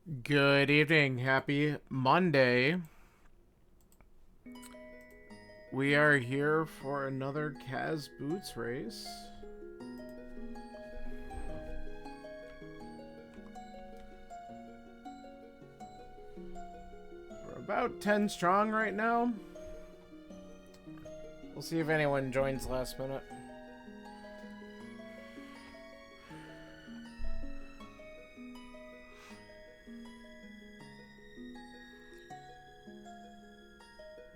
Good evening. Happy Monday. We are here for another Kaz Boots race. We're about 10 strong right now. We'll see if anyone joins last minute.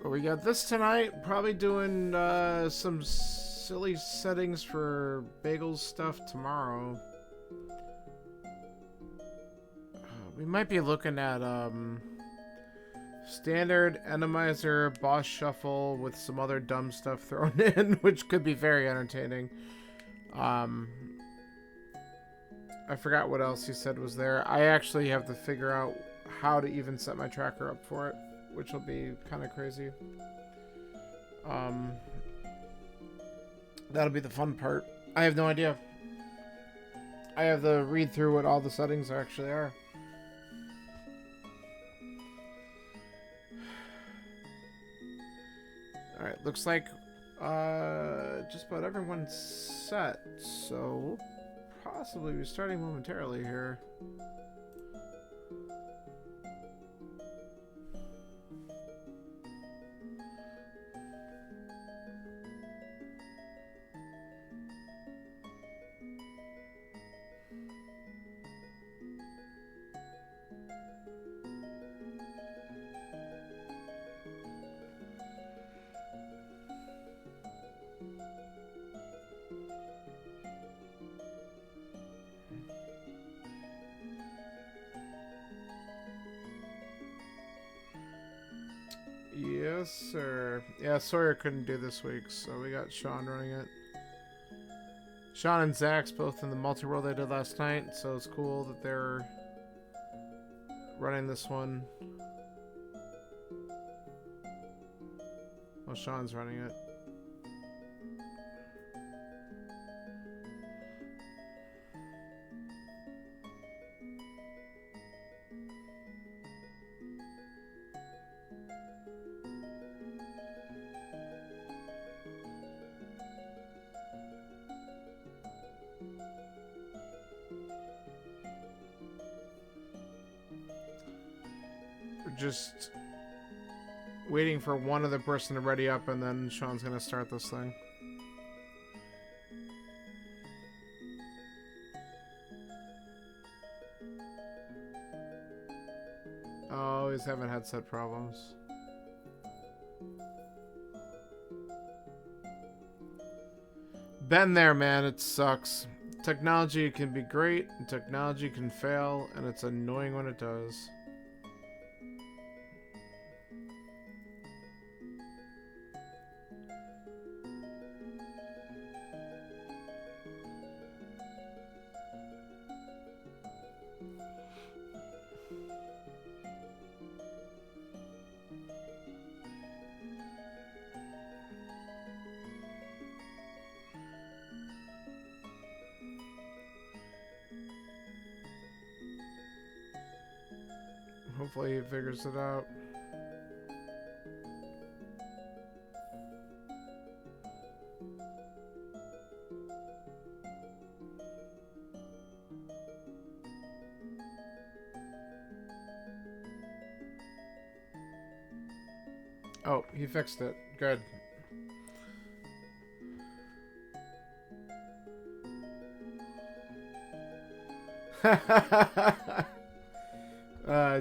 But we got this tonight. Probably doing some silly settings for bagel stuff tomorrow. We might be looking at standard enemizer boss shuffle with some other dumb stuff thrown in, which could be very entertaining. I forgot what else he said was there. I actually have to figure out how to even set my tracker up for it, which will be kind of crazy. That'll be the fun part. I have no idea. I have to read through what all the settings actually are. Alright, looks like just about everyone's set, so we'll possibly be starting momentarily here. Yes, sir. Yeah, Sawyer couldn't do this week, so we got Sean running it. Sean and Zach's both in the multi-world they did last night, so it's cool that they're running this one. Well, Sean's running it. Just waiting for one other person to ready up, and then Sean's gonna start this thing. Oh, he's having headset problems. Been there, man. It sucks. Technology can be great, and technology can fail, and it's annoying when it does. Hopefully he figures it out. Oh, he fixed it. Good.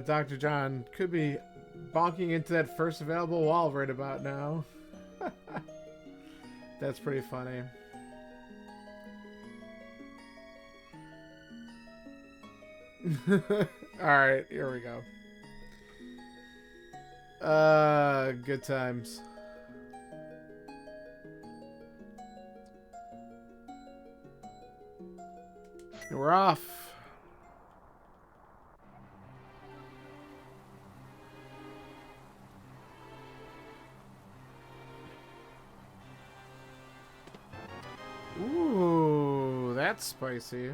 Dr. John could be bonking into that first available wall right about now. That's pretty funny. Alright, here we go. Good times. We're off. Ooh, that's spicy.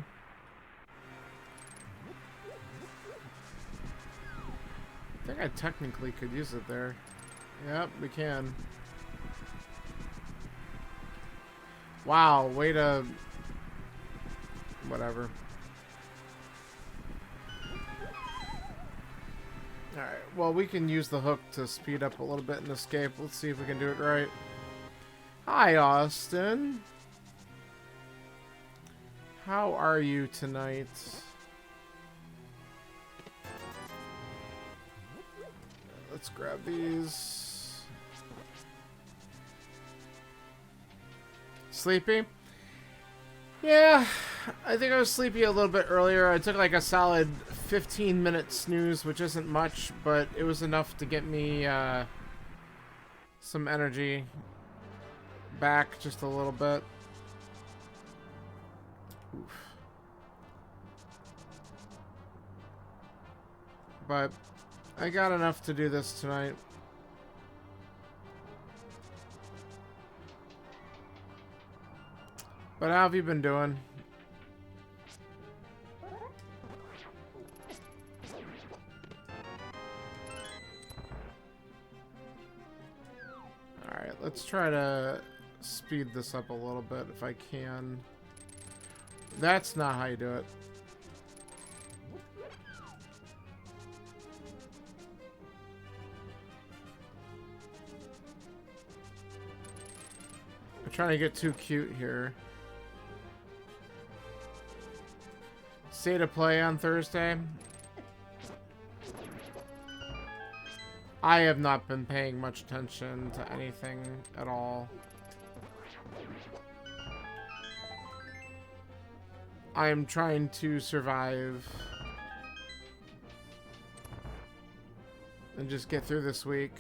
think I technically could use it there. Yep, we can. Wow, way to... Whatever. Alright, well, we can use the hook to speed up a little bit and escape. Let's see if we can do it right. Hi, Austin. How are you tonight? Let's grab these. Sleepy? Yeah, I think I was sleepy a little bit earlier. I took like a solid 15-minute snooze, which isn't much, but it was enough to get me some energy back just a little bit. Oof. But I got enough to do this tonight. But how have you been doing? Alright, let's try to speed this up a little bit if I can. That's not how you do it. I'm trying to get too cute here. State of play on Thursday. I have not been paying much attention to anything at all. I am trying to survive and just get through this week.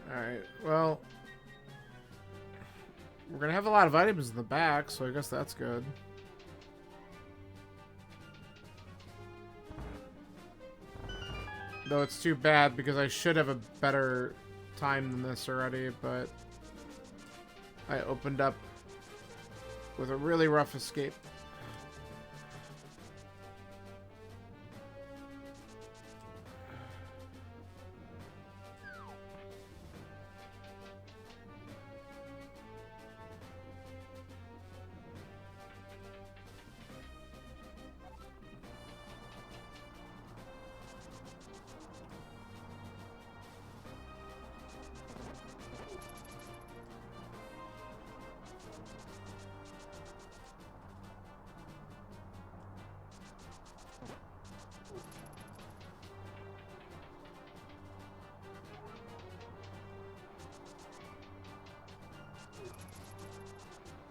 Alright, well, we're gonna have a lot of items in the back, so I guess that's good. Though it's too bad because I should have a better time than this already, but I opened up with a really rough escape.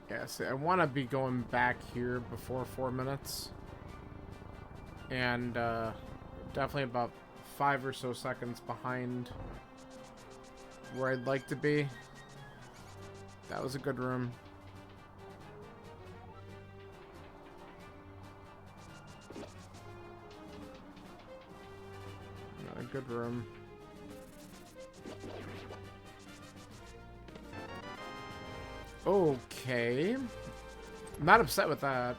Yeah, see, I want to be going back here before 4 minutes. And definitely about 5 or so seconds behind where I'd like to be. That was a good room. Not a good room. Okay. I'm not upset with that.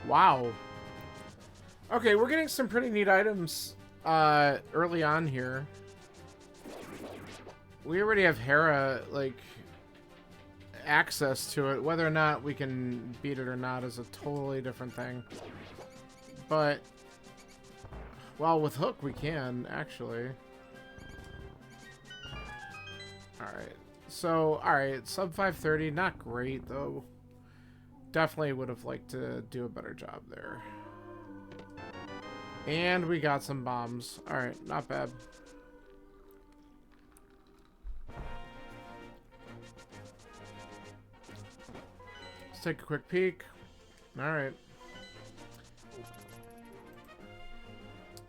Wow. Okay, we're getting some pretty neat items early on here. We already have Hera, like, access to it. Whether or not we can beat it or not is a totally different thing. But Well, with Hook we can, actually. Alright. So, alright, sub 530, not great, though. Definitely would have liked to do a better job there. And we got some bombs. Alright, not bad. Let's take a quick peek. Alright.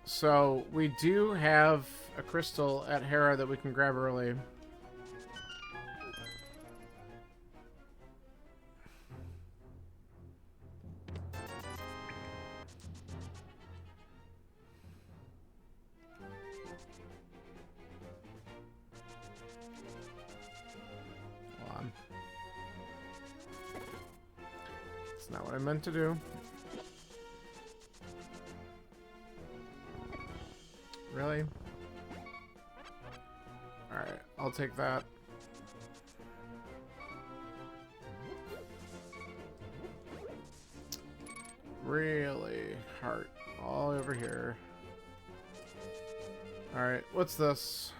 So, we do have a crystal at Hera that we can grab early. Hold on. That's not what I meant to do. Really? Alright, I'll take that. Really? Heart. All over here. Alright, what's this?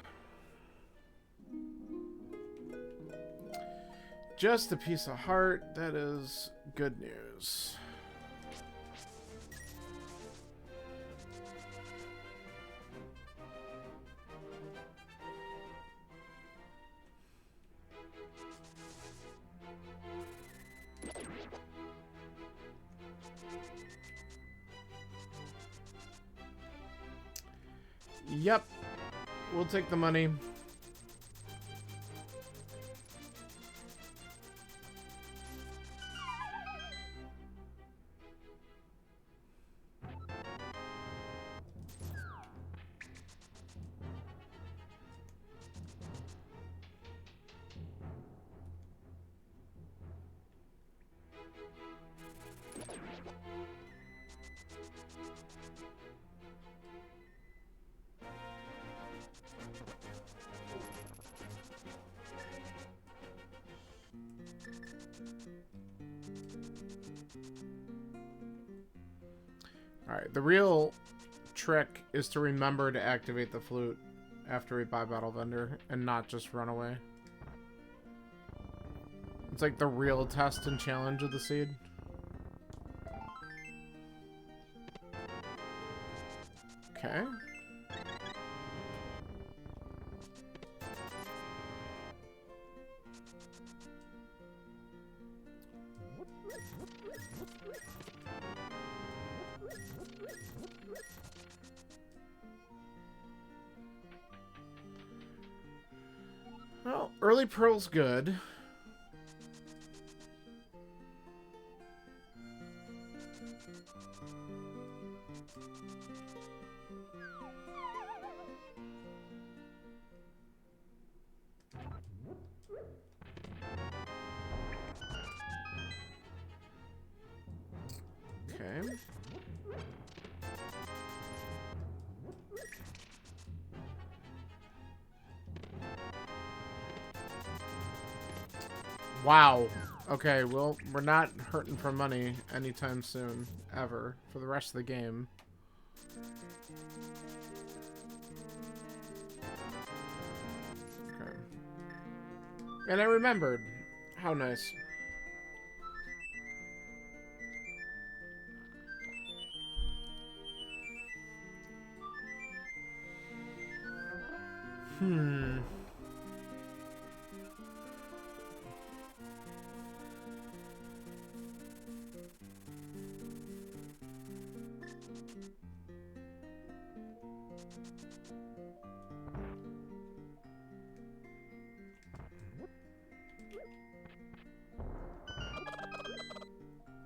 Just a piece of heart. That is good news. Yep. We'll take the money. Alright, the real trick is to remember to activate the flute after we buy Battle Vendor and not just run away. It's like the real test and challenge of the seed. Okay. Well, early pearl's good. Okay. Wow. Okay, well, we're not hurting for money anytime soon, ever, for the rest of the game. Okay. And I remembered. How nice.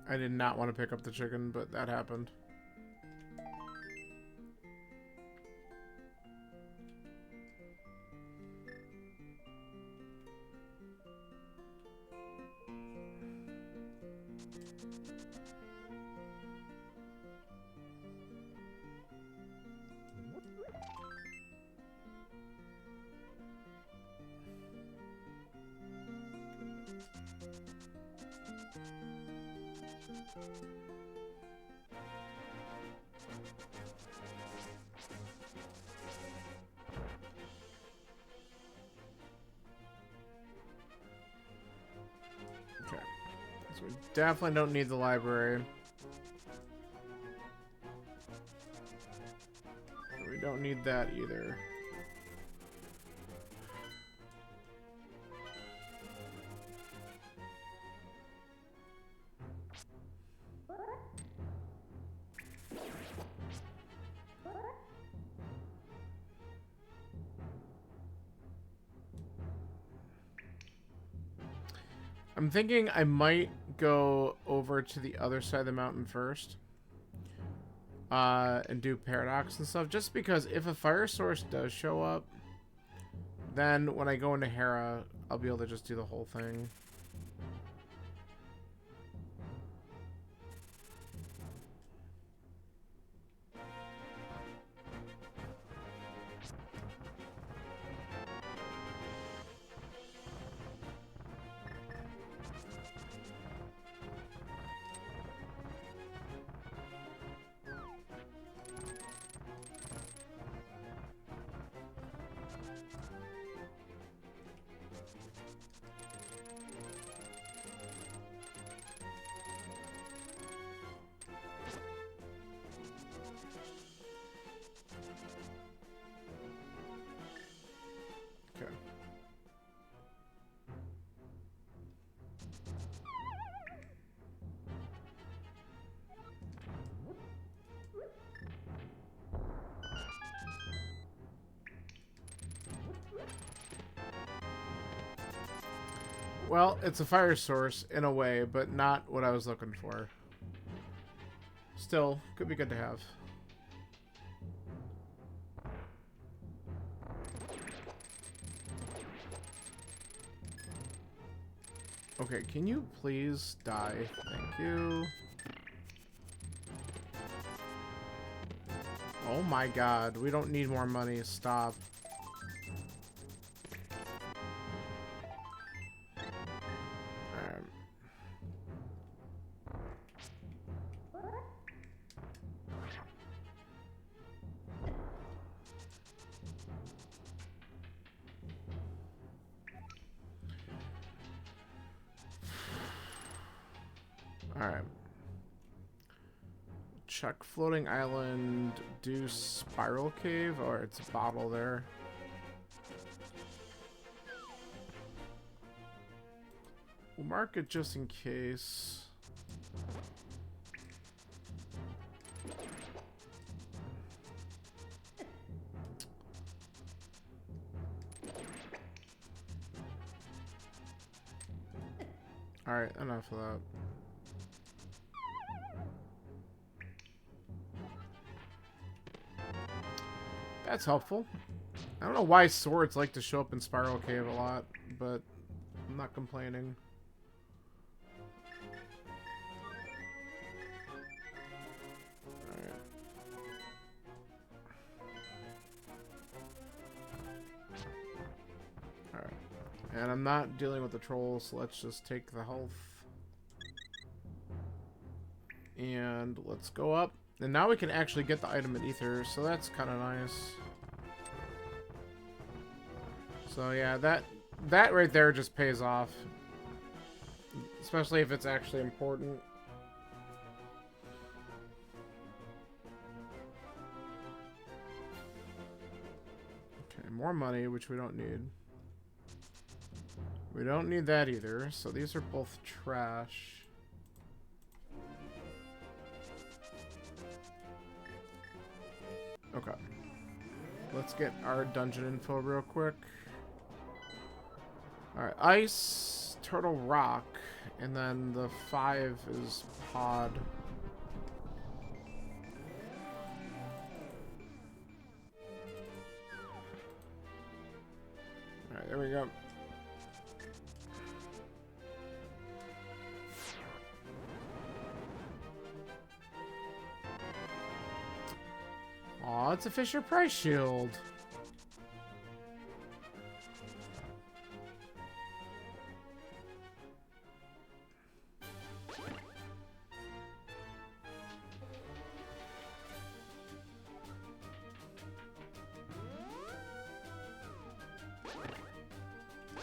I did not want to pick up the chicken, but that happened. So we definitely don't need the library. We don't need that either. I'm thinking I might go over to the other side of the mountain first. And do Paradox and stuff. Just because if a fire source does show up, then when I go into Hera, I'll be able to just do the whole thing. Well, it's a fire source in a way, but not what I was looking for. Still, could be good to have. Okay, can you please die? Thank you. Oh my god, we don't need more money. Stop. Alright. Check floating island, do spiral cave, or it's a bottle there. We'll mark it just in case. Alright, enough of that. That's helpful. I don't know why swords like to show up in Spiral Cave a lot, but I'm not complaining. Alright. Alright. And I'm not dealing with the trolls, so let's just take the health. And let's go up. And now we can actually get the item in Ether, so that's kind of nice. So yeah, that right there just pays off. Especially if it's actually important. Okay, more money, which we don't need. We don't need that either, so these are both trash. Okay. Let's get our dungeon info real quick. Alright, ice, turtle, rock, and then the 5 is pod. Alright, there we go. Aw, it's a Fisher Price shield.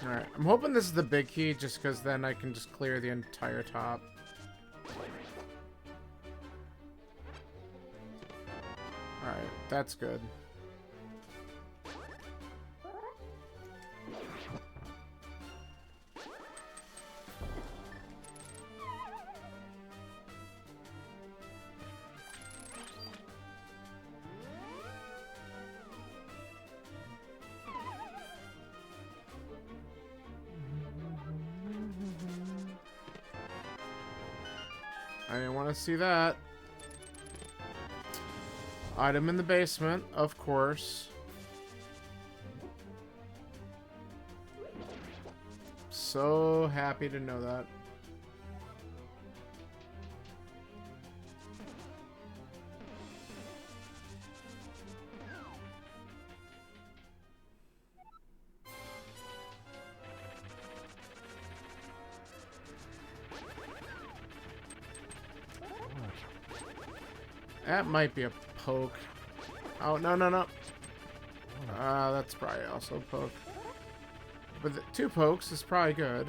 Alright, I'm hoping this is the big key, just because then I can just clear the entire top. Alright, that's good. I didn't want to see that. Item in the basement, of course. So happy to know that. That might be a poke. Oh, no, no, no. That's probably also a poke. But the 2 pokes is probably good.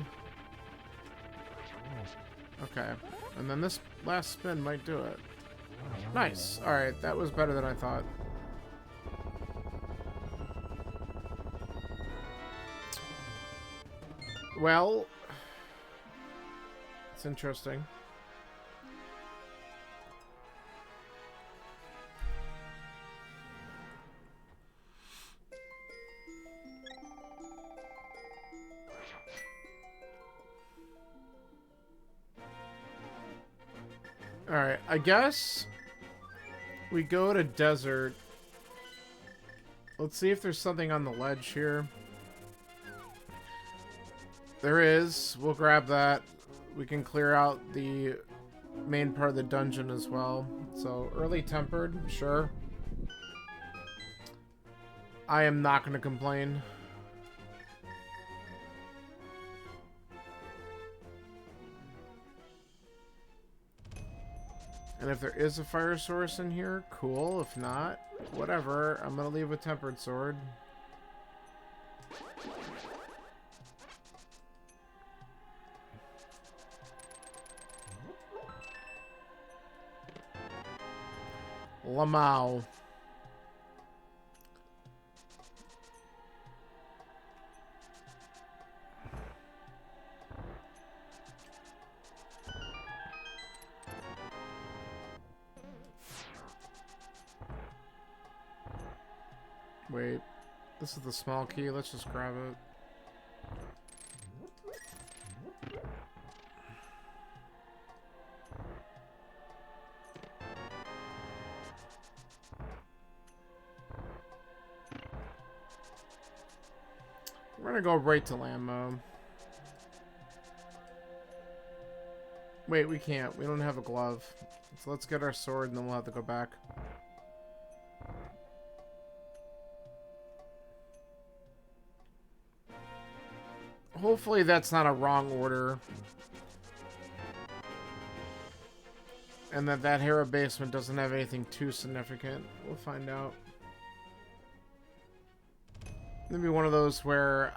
Okay. And then this last spin might do it. Nice. Alright, that was better than I thought. Well, it's interesting. Alright, I guess we go to desert. Let's see if there's something on the ledge here. There is. We'll grab that. We can clear out the main part of the dungeon as well. So, early tempered, sure. I am not going to complain. And if there is a fire source in here, cool. If not, whatever. I'm going to leave with tempered sword. Lamau. Wait, this is the small key. Let's just grab it. We're gonna go right to land mode. Wait, we can't. We don't have a glove. So let's get our sword and then we'll have to go back. Hopefully that's not a wrong order. And that Hera basement doesn't have anything too significant. We'll find out. Maybe one of those where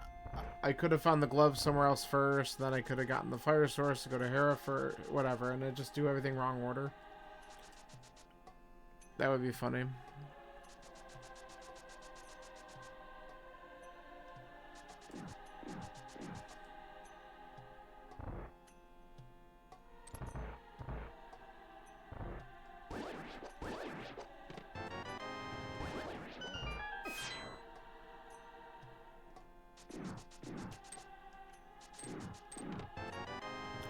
I could have found the glove somewhere else first, then I could have gotten the fire source to go to Hera for whatever, and I just do everything wrong order. That would be funny.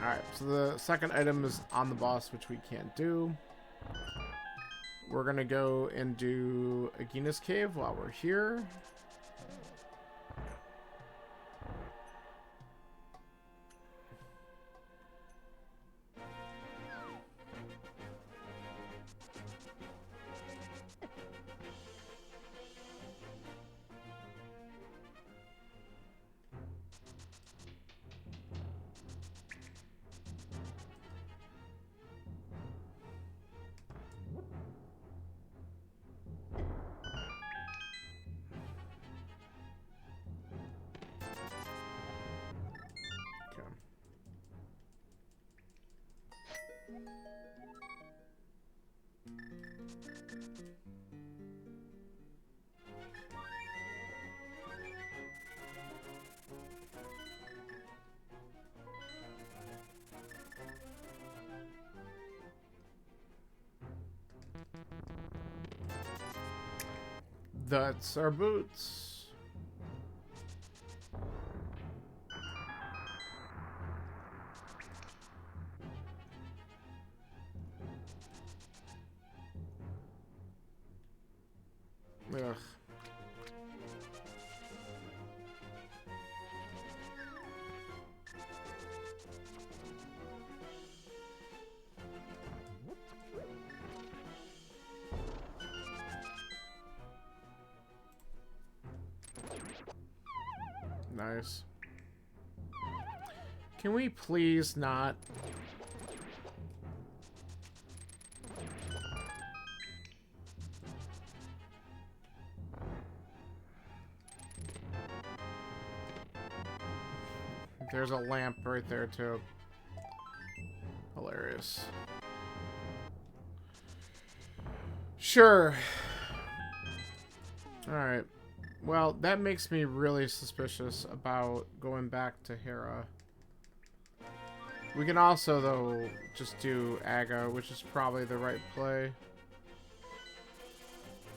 Alright, so the second item is on the boss, which we can't do. We're gonna go and do Agina's Cave while we're here. That's our boots. Ugh. Nice. Can we please not? There's a lamp right there, too. Hilarious. Sure. Alright. Well, that makes me really suspicious about going back to Hera. We can also, though, just do Aga, which is probably the right play.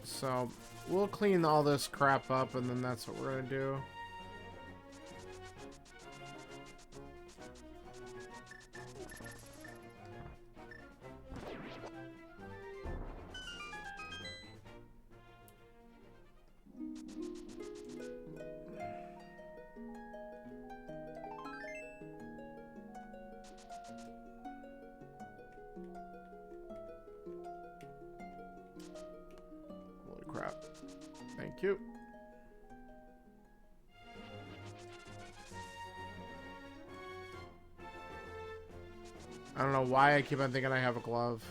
So, we'll clean all this crap up, and then that's what we're gonna do. Holy crap. Thank you. I don't know why I keep on thinking I have a glove.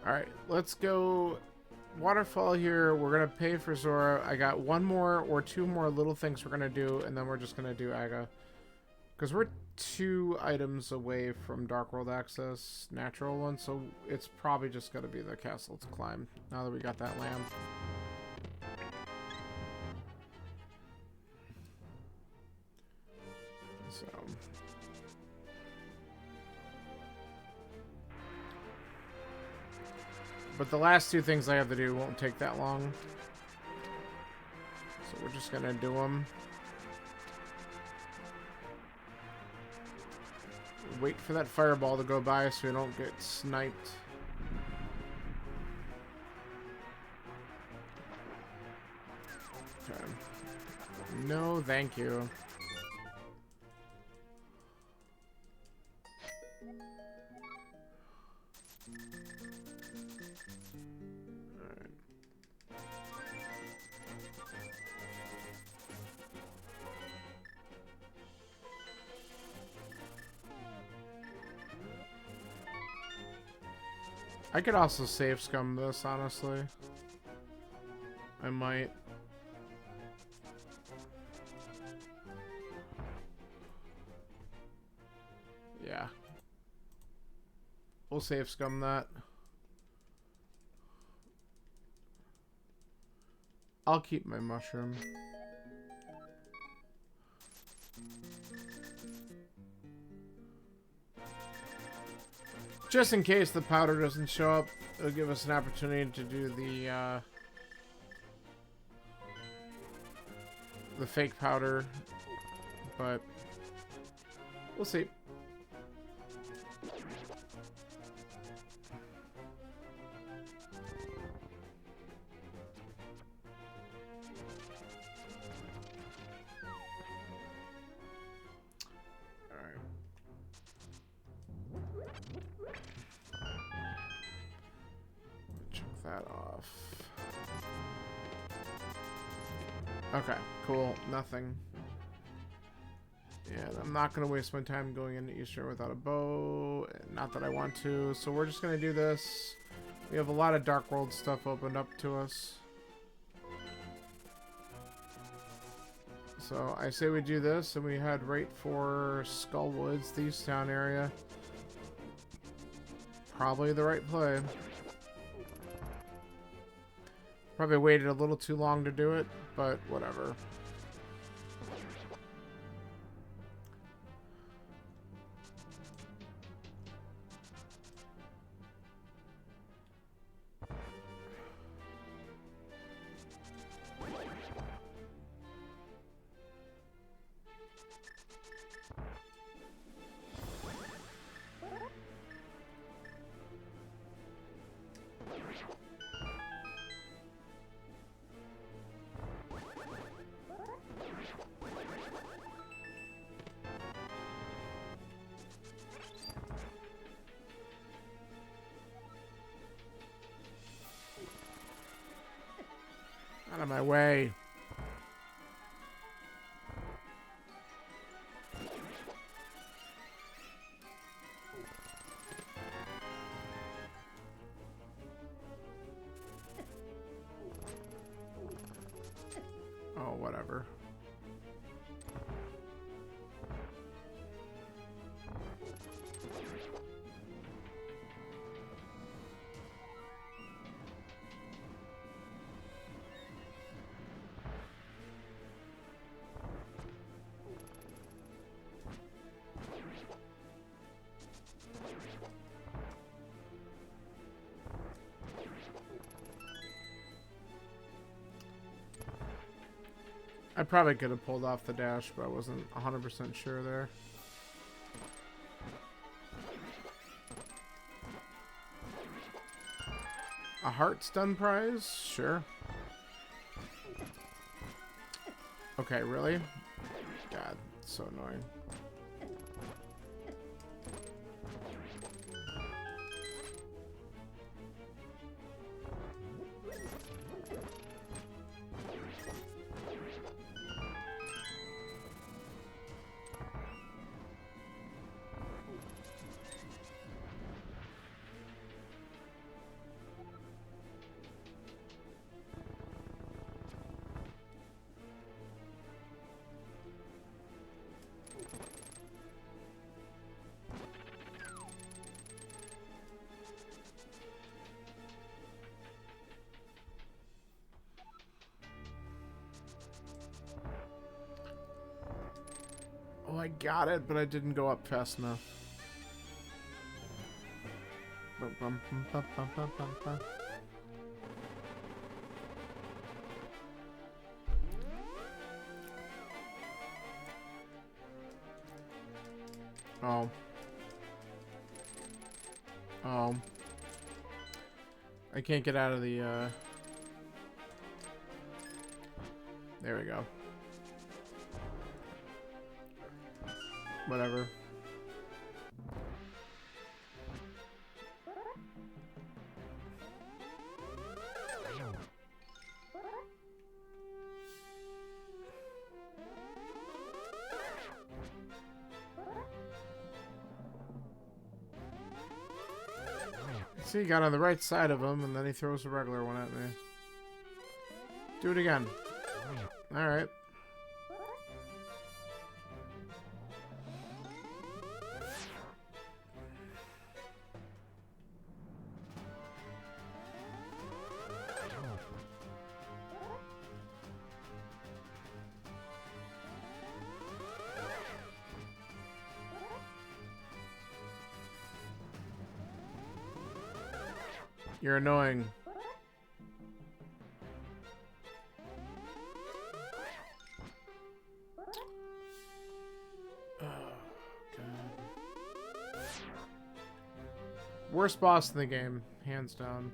Alright, let's go waterfall here. We're going to pay for Zora. I got one more or two more little things we're going to do, and then we're just going to do Aga. Because we're 2 items away from Dark World access, natural one, so it's probably just going to be the castle to climb, now that we got that lamp. So... But the last 2 things I have to do won't take that long. So we're just gonna do them. Wait for that fireball to go by so we don't get sniped. Okay. No, thank you. I could also save scum this, honestly. I might. Yeah. We'll save scum that. I'll keep my mushroom. Just in case the powder doesn't show up, it'll give us an opportunity to do the fake powder, but we'll see. That off. Okay, cool. Nothing. Yeah, I'm not going to waste my time going into Easter without a bow. Not that I want to. So we're just going to do this. We have a lot of Dark World stuff opened up to us. So I say we do this and we head right for Skull Woods, the East Town area. Probably the right play. Probably waited a little too long to do it, but whatever. Out of my way. Oh, whatever. I probably could have pulled off the dash, but I wasn't 100% sure there. A heart stun prize? Sure. Okay, really? God, so annoying. Oh, I got it, but I didn't go up fast enough. Oh. Oh. I can't get out of the, There we go. Whatever. See, he got on the right side of him, and then he throws a regular one at me. Do it again. Alright. You're annoying. Oh, God. Worst boss in the game, hands down.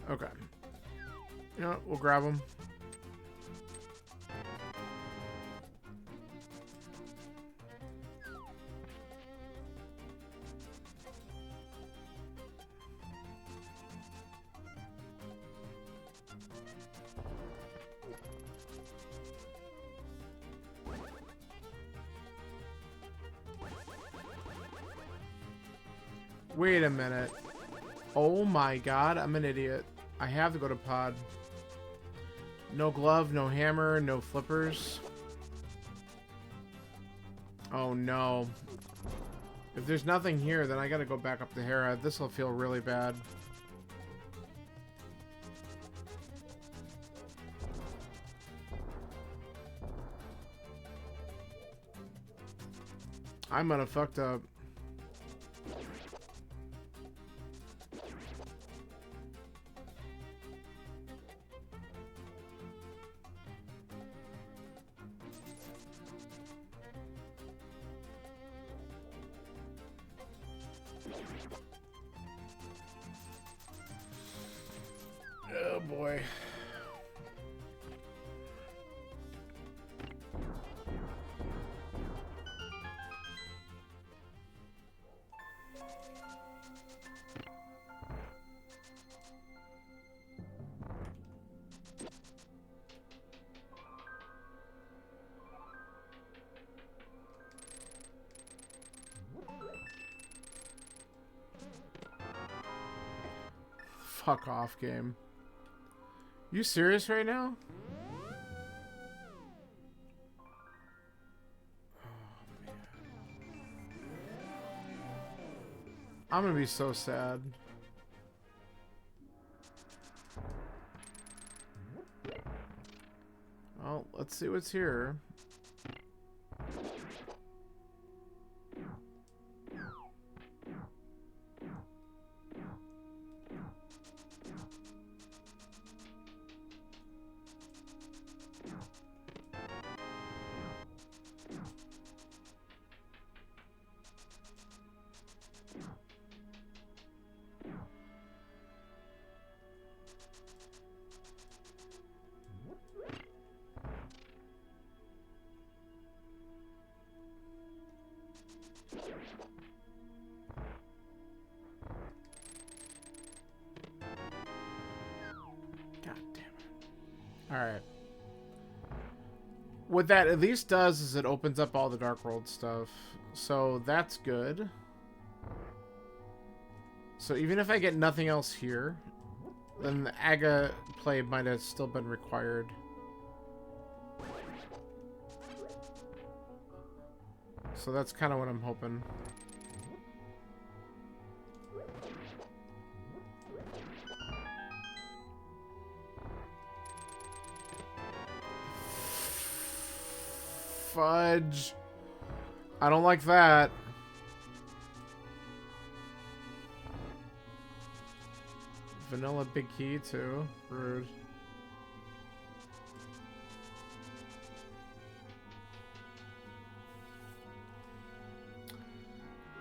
Okay. You know what? We'll grab them. Wait a minute. Oh my god, I'm an idiot. I have to go to pod. No glove, no hammer, no flippers. Oh no. If there's nothing here, then I gotta go back up to Hera. This will feel really bad. I'm gonna fucked up. Oh boy. Fuck off, game. You serious right now? Oh, man. I'm gonna be so sad. Well, let's see what's here. God damn it. Alright. What that at least does is it opens up all the Dark World stuff. So that's good. So even if I get nothing else here, then the Aga play might have still been required. So that's kind of what I'm hoping. Fudge. I don't like that. Vanilla big key too. Rude.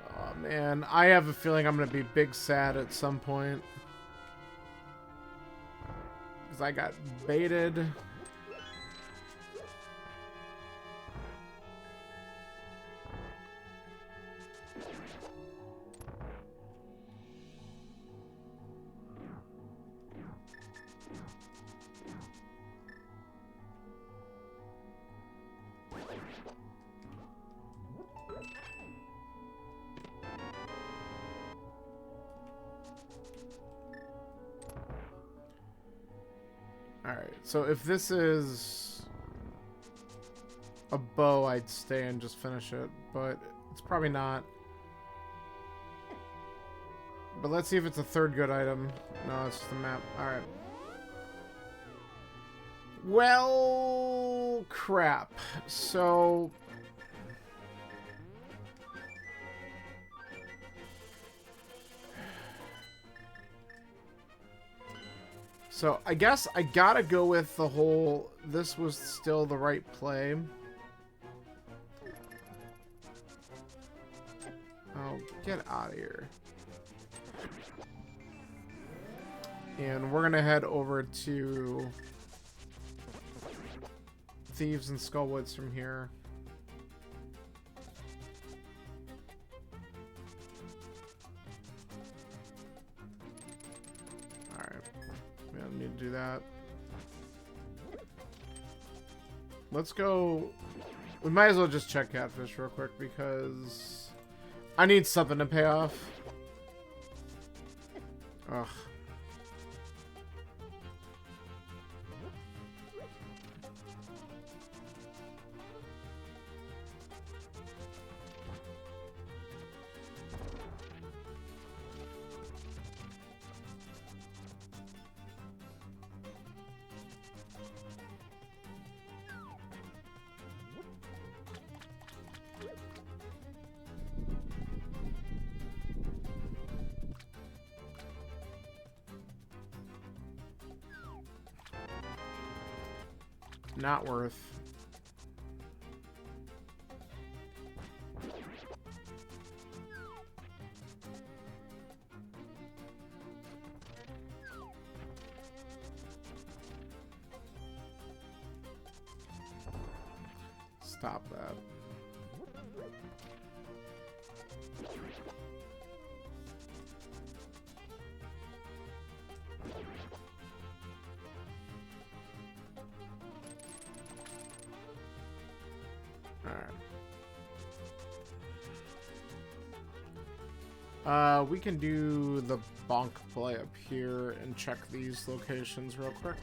Oh man, I have a feeling I'm gonna be big sad at some point. Because I got baited. Alright, so if this is... a bow, I'd stay and just finish it, but it's probably not. But let's see if it's a third good item. No, it's just a map. Alright. Well, crap. So... So, I guess I gotta go with the whole, this was still the right play. Oh, get out of here. And we're gonna head over to Thieves and Skullwoods from here. Alright. We don't need to do that. Let's go... We might as well just check Catfish real quick because I need something to pay off. Ugh. Not worth. Stop that. We can do the bonk play up here and check these locations real quick.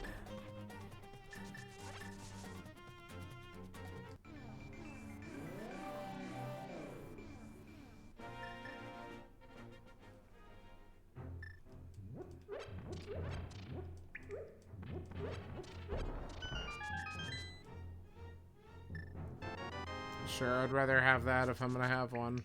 Sure, I'd rather have that if I'm gonna have one.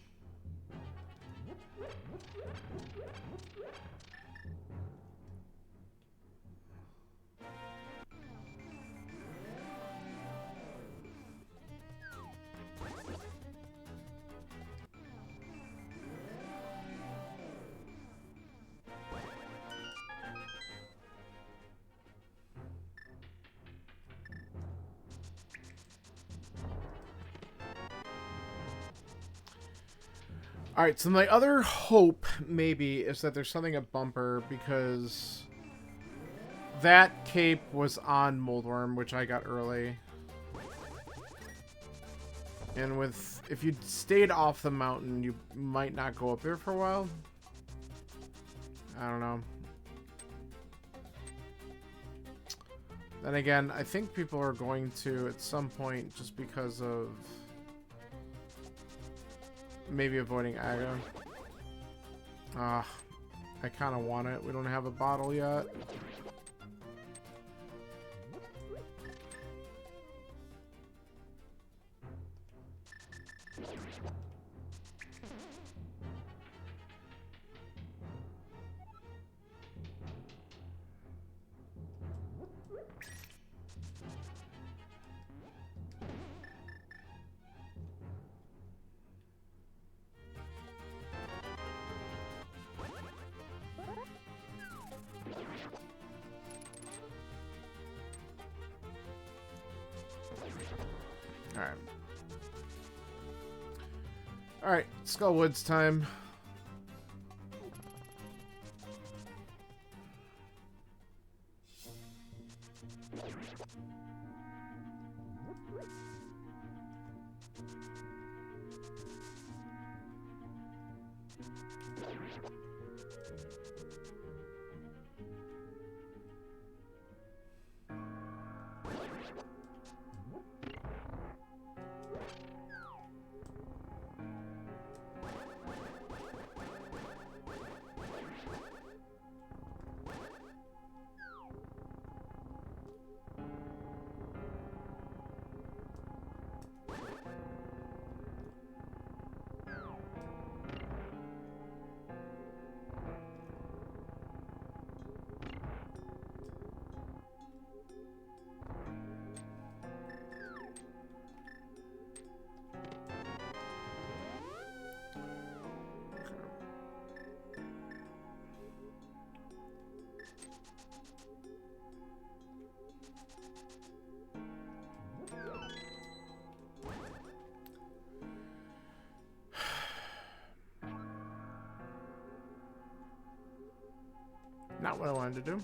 Alright, so my other hope, maybe, is that there's something at Bumper, because that cape was on Moldworm, which I got early. And with, if you'd stayed off the mountain, you might not go up there for a while. I don't know. Then again, I think people are going to, at some point, just because of... maybe avoiding Aga. I kind of want it. We don't have a bottle yet. Alright. Alright, Skullwoods time. Not what I wanted to do.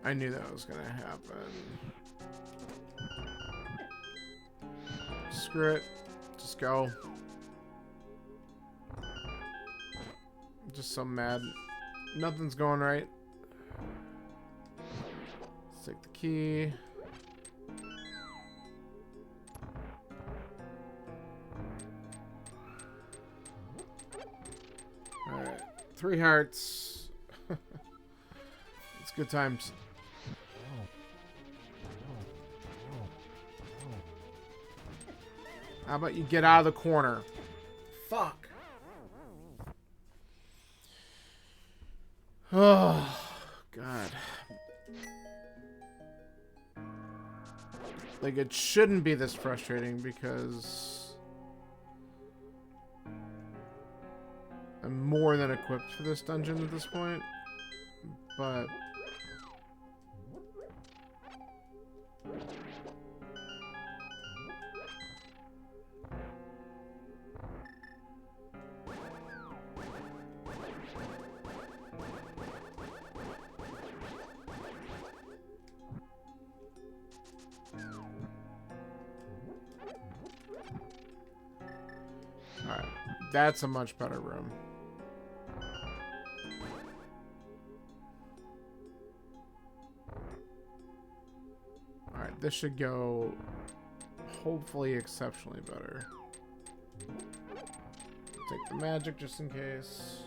I knew that was gonna happen. Screw it. Just go. I'm just so mad. Nothing's going right. Let's take the key. Alright. 3 hearts. It's good times. How about you get out of the corner? Fuck. Oh, God. Like, it shouldn't be this frustrating because I'm more than equipped for this dungeon at this point. But alright, that's a much better room. Alright, this should go hopefully exceptionally better. Take the magic just in case.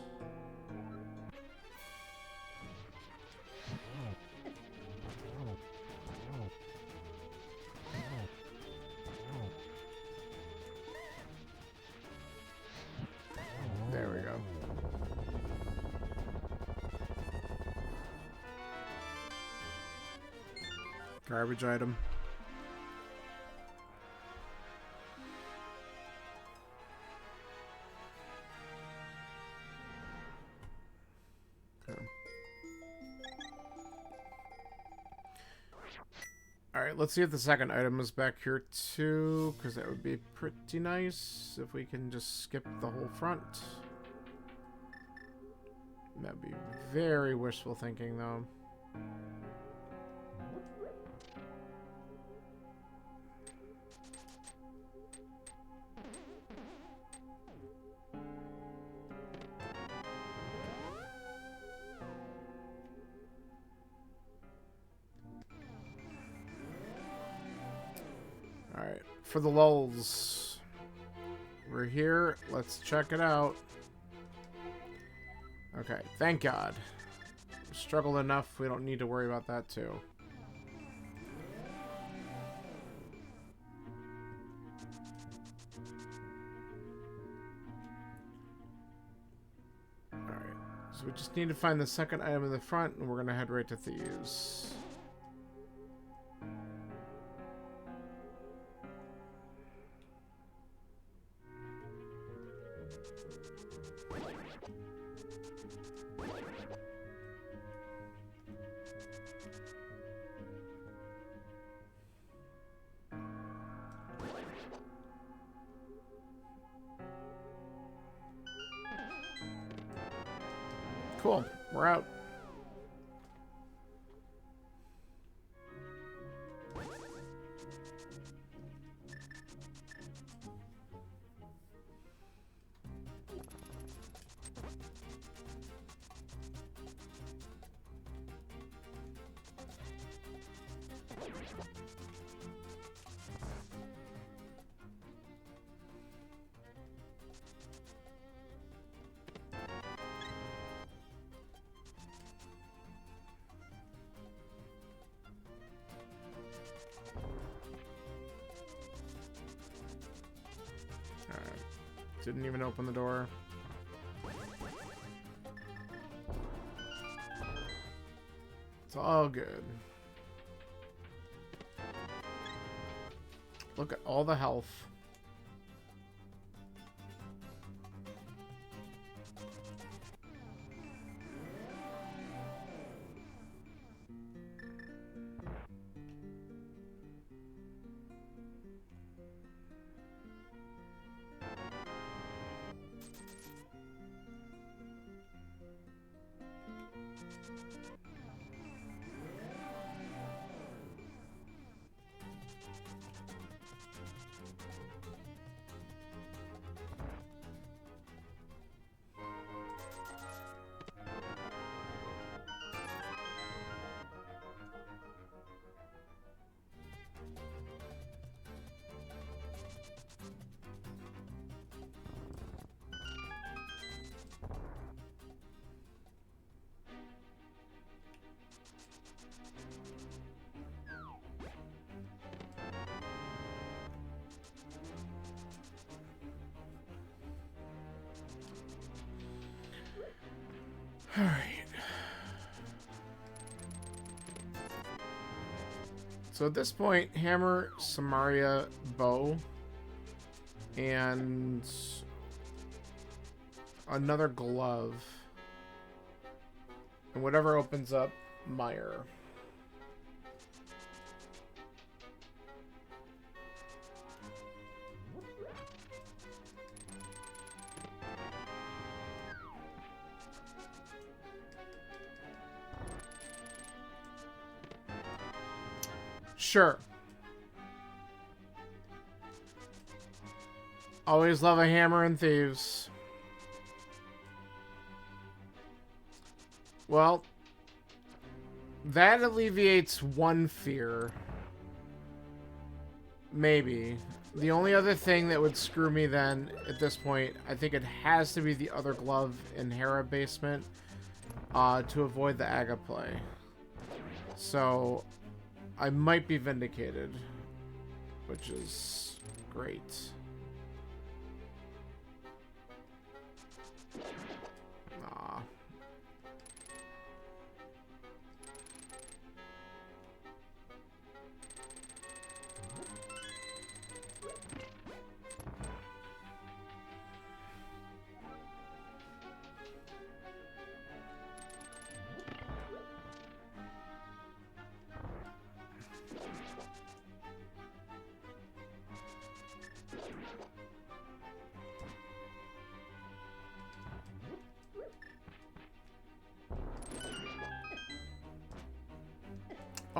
There we go. Garbage item. Okay. Alright, let's see if the second item is back here too, because that would be pretty nice if we can just skip the whole front. That'd be very wishful thinking, though. Alright, for the lulz. We're here. Let's check it out. Okay, thank God. We struggled enough, we don't need to worry about that too. Alright, so we just need to find the second item in the front, and we're gonna head right to Thieves. Cool, we're out. Didn't even open the door. It's all good. Look at all the health. All right. So at this point, hammer, Samaria, bow, and another glove. And whatever opens up, Meyer. Sure. Always love a hammer and thieves. Well, that alleviates one fear. Maybe. The only other thing that would screw me then, at this point, I think it has to be the other glove in Hera basement to avoid the Aga play. So, I might be vindicated, which is great. Aw.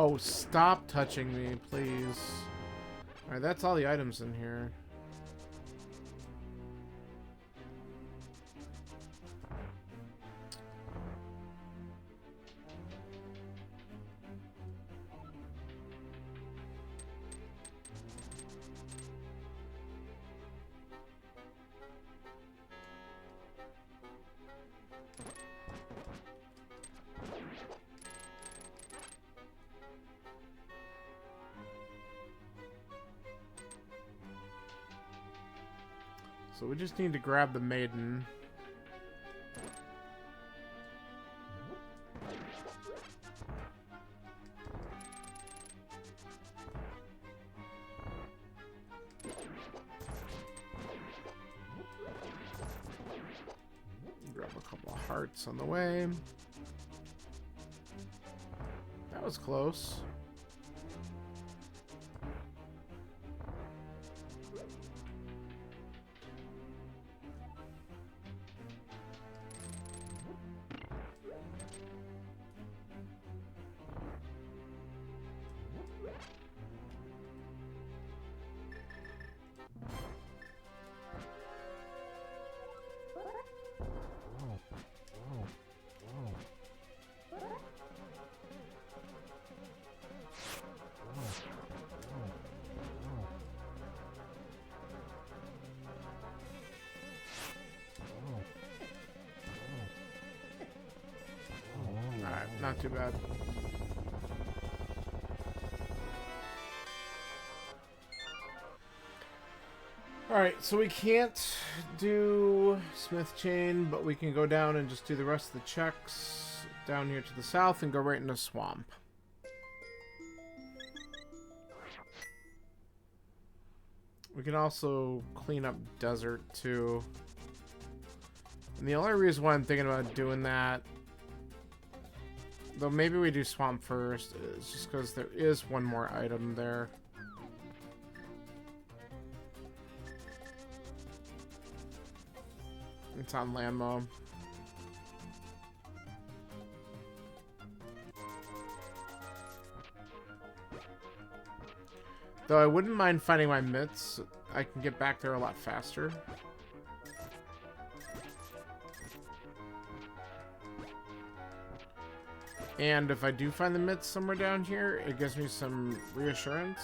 Oh, stop touching me, please. Alright, that's all the items in here. So we just need to grab the maiden. Grab a couple of hearts on the way. That was close. Not too bad. Alright, so we can't do Smith Chain, but we can go down and just do the rest of the checks down here to the south and go right into Swamp. We can also clean up Desert, too. And the only reason why I'm thinking about doing that, though maybe we do Swamp first, is just because there is one more item there. It's on Landmo. Though I wouldn't mind finding my mitts. I can get back there a lot faster. And if I do find the mitts somewhere down here, it gives me some reassurance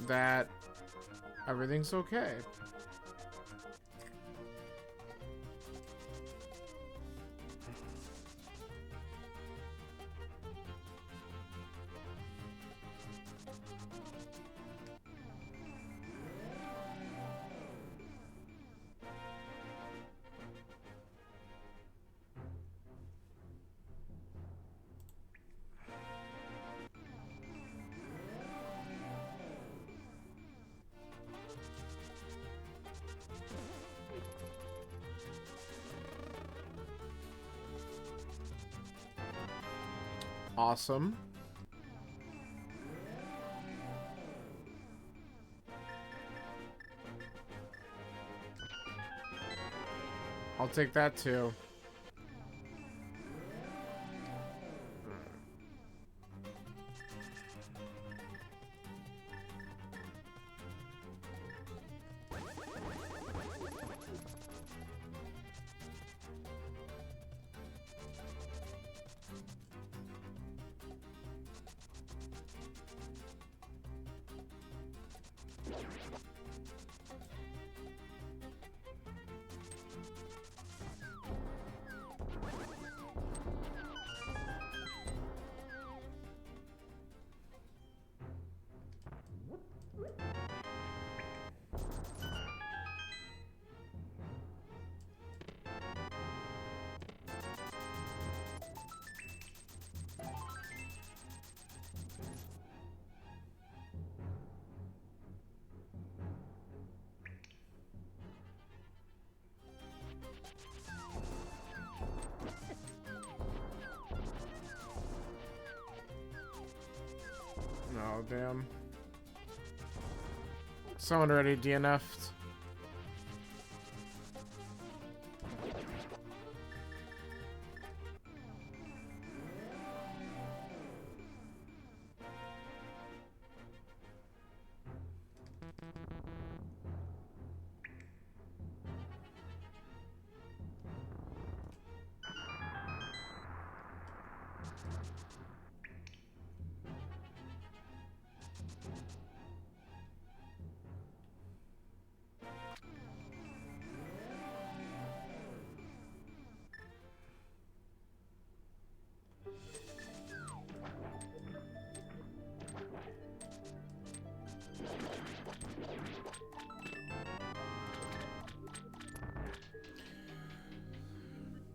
that everything's okay. Awesome. I'll take that too. Oh, damn. Someone already DNF'd.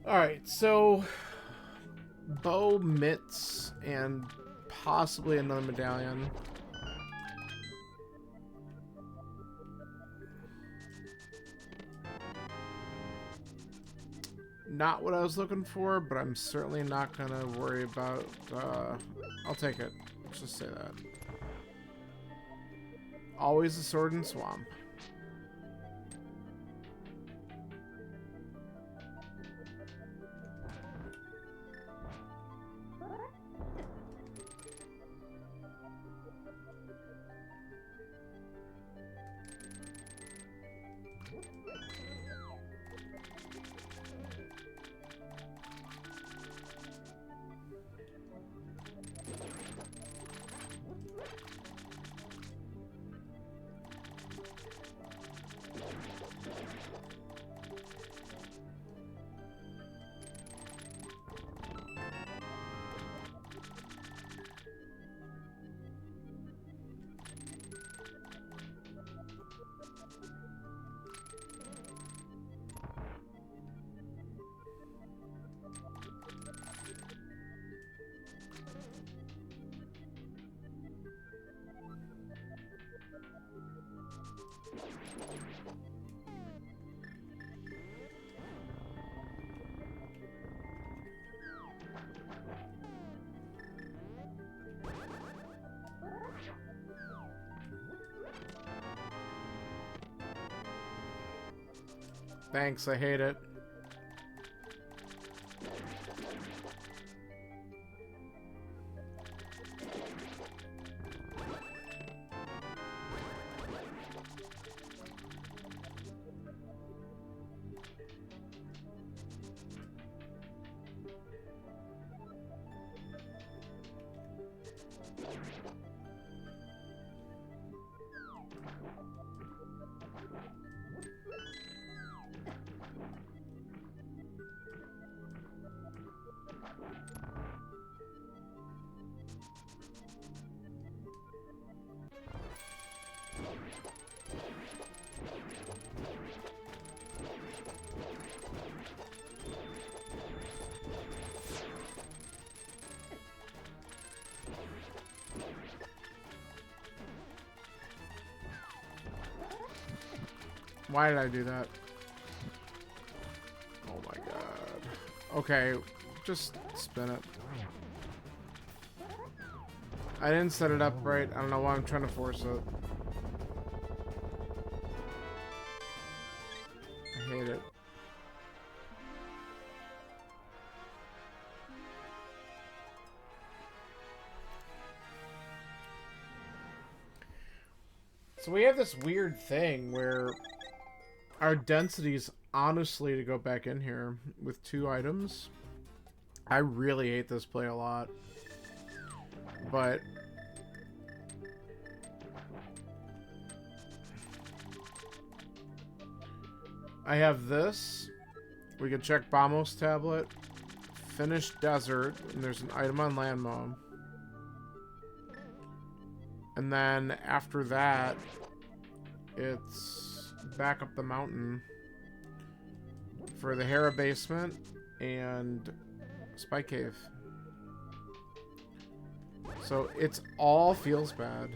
Alright, so bow, mitts, and possibly another medallion. Not what I was looking for, but I'm certainly not gonna worry about, I'll take it. Let's just say that. Always a sword and swamp. Thanks, I hate it. Why did I do that? Oh my god. Okay, just spin it. I didn't set it up right. I don't know why I'm trying to force it. I hate it. So we have this weird thing where our densities, honestly, to go back in here with 2 items. I really hate this play a lot. But I have this. We can check Bamos tablet. Finish desert. And there's an item on land mom. And then after that, it's back up the mountain for the Hera basement and Spike Cave. So it's all feels bad.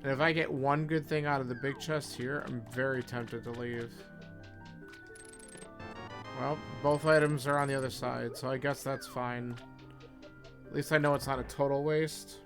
And if I get one good thing out of the big chest here, I'm very tempted to leave. Well, both items are on the other side, so I guess that's fine. At least I know it's not a total waste.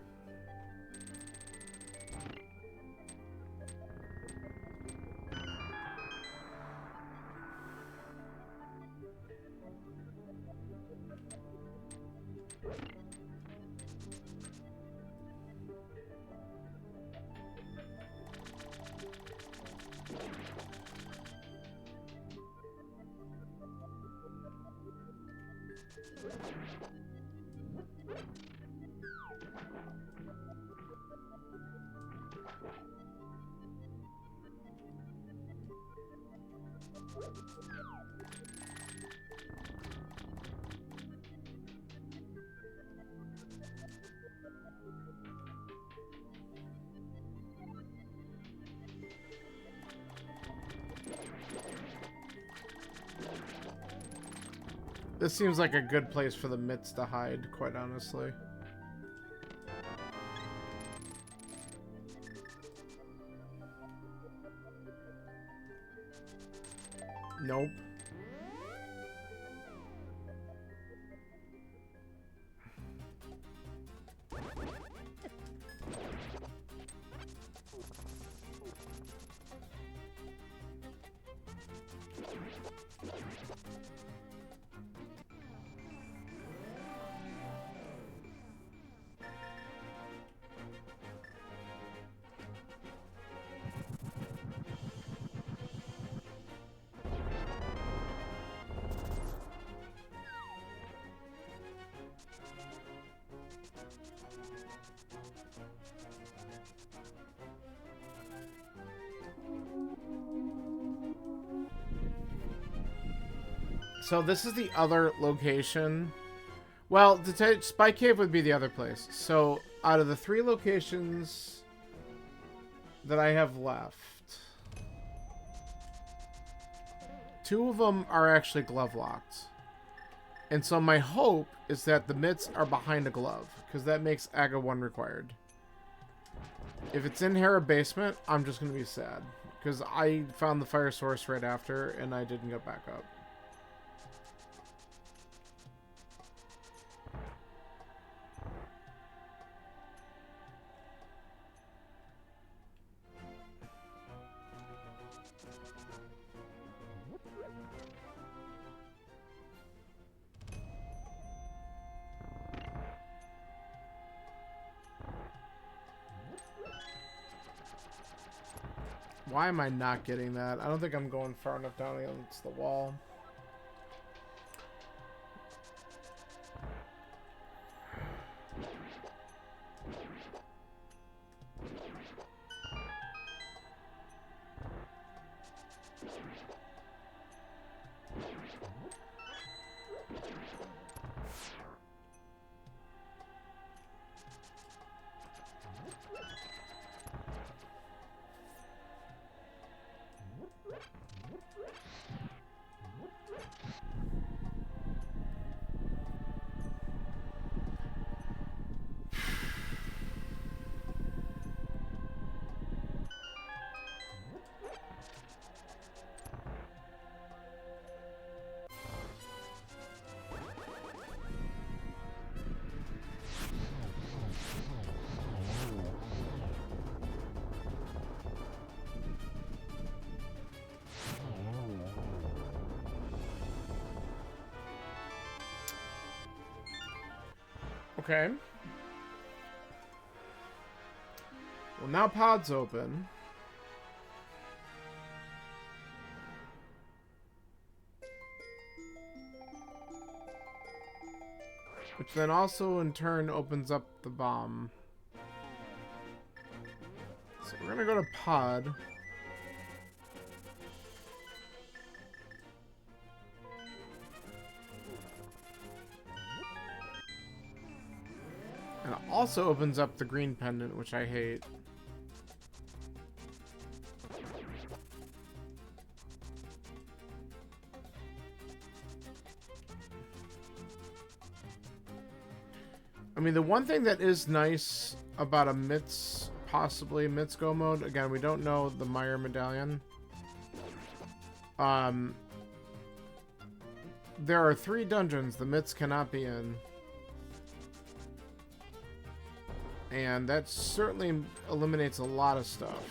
This seems like a good place for the mitts to hide, quite honestly. Nope. So this is the other location. Well, Spike Cave would be the other place. So out of the 3 locations that I have left, 2 of them are actually glove locked. And so my hope is that the mitts are behind a glove, because that makes AGA 1 required. If it's in Hera basement, I'm just going to be sad, because I found the fire source right after and I didn't get back up. Why am I not getting that? I don't think I'm going far enough down against the wall. Okay. Well, now pod's open. Which then also in turn opens up the bomb. So we're gonna go to pod. And it also opens up the green pendant, which I hate. I mean, the one thing that is nice about a MITS, possibly MITS Go mode, again, we don't know the Meyer medallion. There are 3 dungeons the MITS cannot be in. And that certainly eliminates a lot of stuff.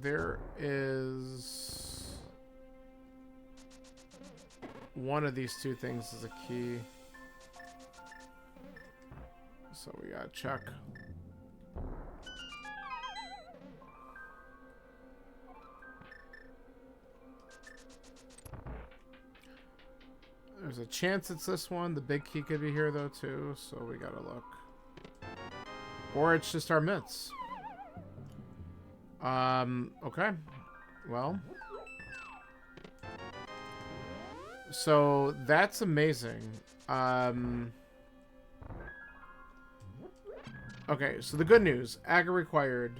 There is one of these 2 things is a key. So we gotta check. There's a chance it's this one. The big key could be here though too, so we gotta look. Or it's just our mitts. Okay. Well. So, that's amazing. Okay, so the good news. Aga required.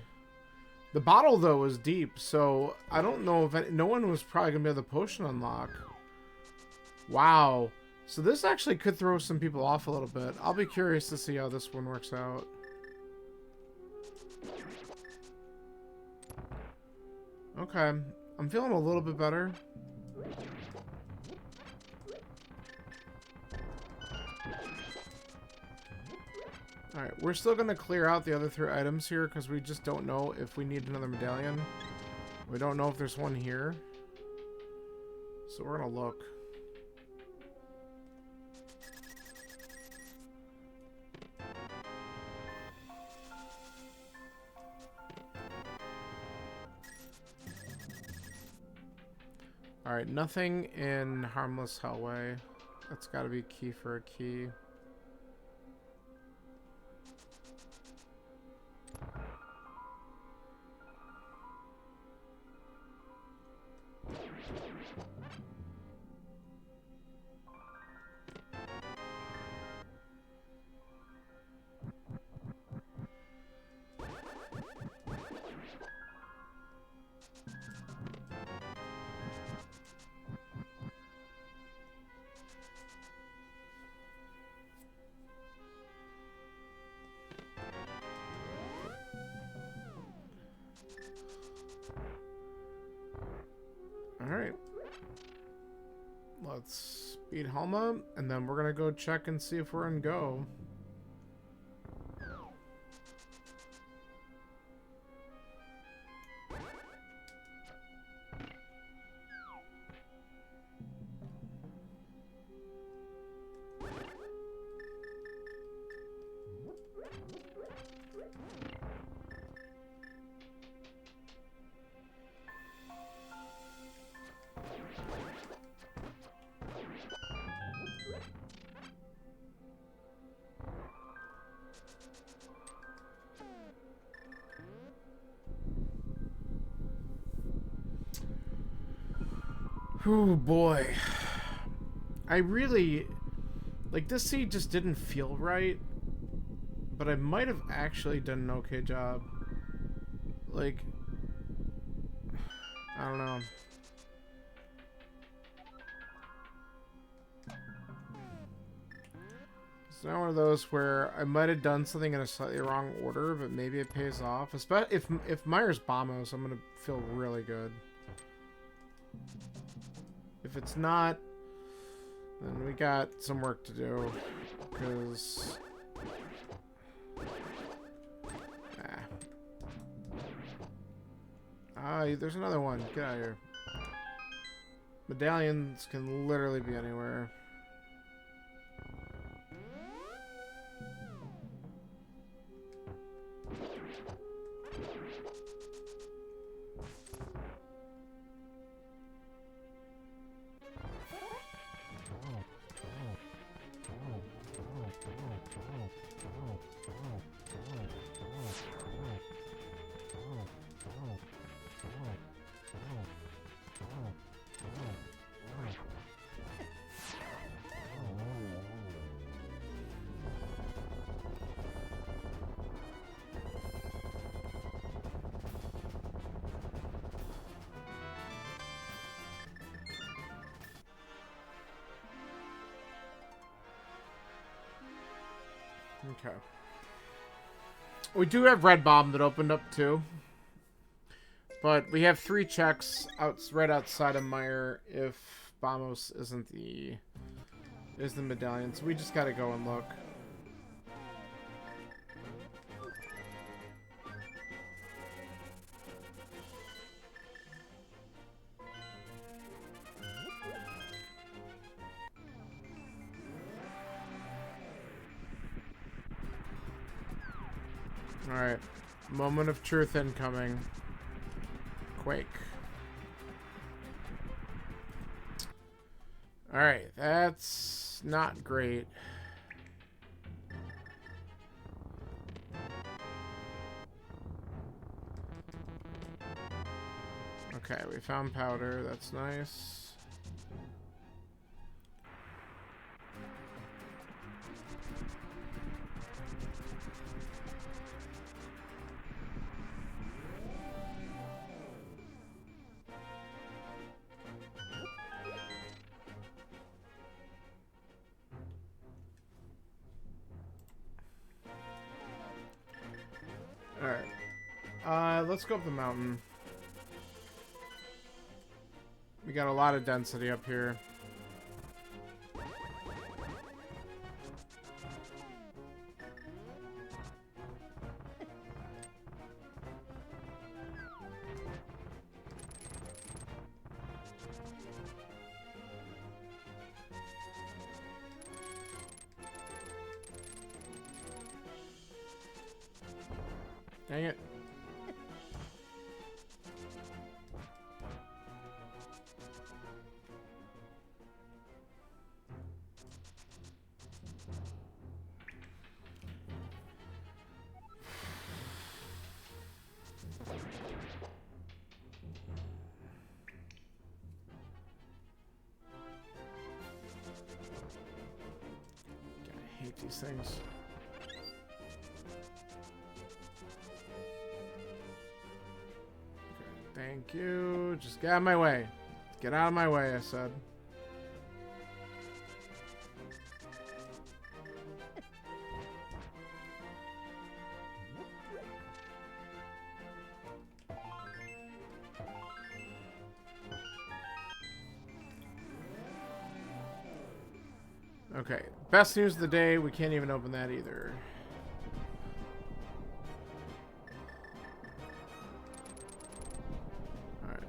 The bottle, though, is deep, so I don't know if... no one was probably going to be able to potion unlock. Wow. So this actually could throw some people off a little bit. I'll be curious to see how this one works out. Okay, I'm feeling a little bit better. Alright, we're still going to clear out the other 3 items here because we just don't know if we need another medallion. We don't know if there's one here. So we're going to look. Alright, nothing in Harmless Hellway. That's gotta be key for a key. Alright. Let's beat Helma, and then we're gonna go check and see if we're in Go. Oh boy. I really... Like, this seed just didn't feel right. But I might have actually done an okay job. Like... I don't know. It's not one of those where I might have done something in a slightly wrong order, but maybe it pays off. Especially if Myers bombos, I'm gonna feel really good. If it's not, then we got some work to do, because... there's another one. Get out of here. Medallions can literally be anywhere. Okay. We do have Red Bomb that opened up too. But we have 3 checks right outside of Meyer if Bombos isn't the medallion. So we just gotta go and look. Alright. Moment of truth incoming. Quake. Alright, that's not great. Okay, we found powder. That's nice. Alright. Let's go up the mountain. We got a lot of density up here. Dang it. these things. Okay, thank you. Just get out of my way. Get out of my way, I said. Okay, best news of the day, we can't even open that either. Alright.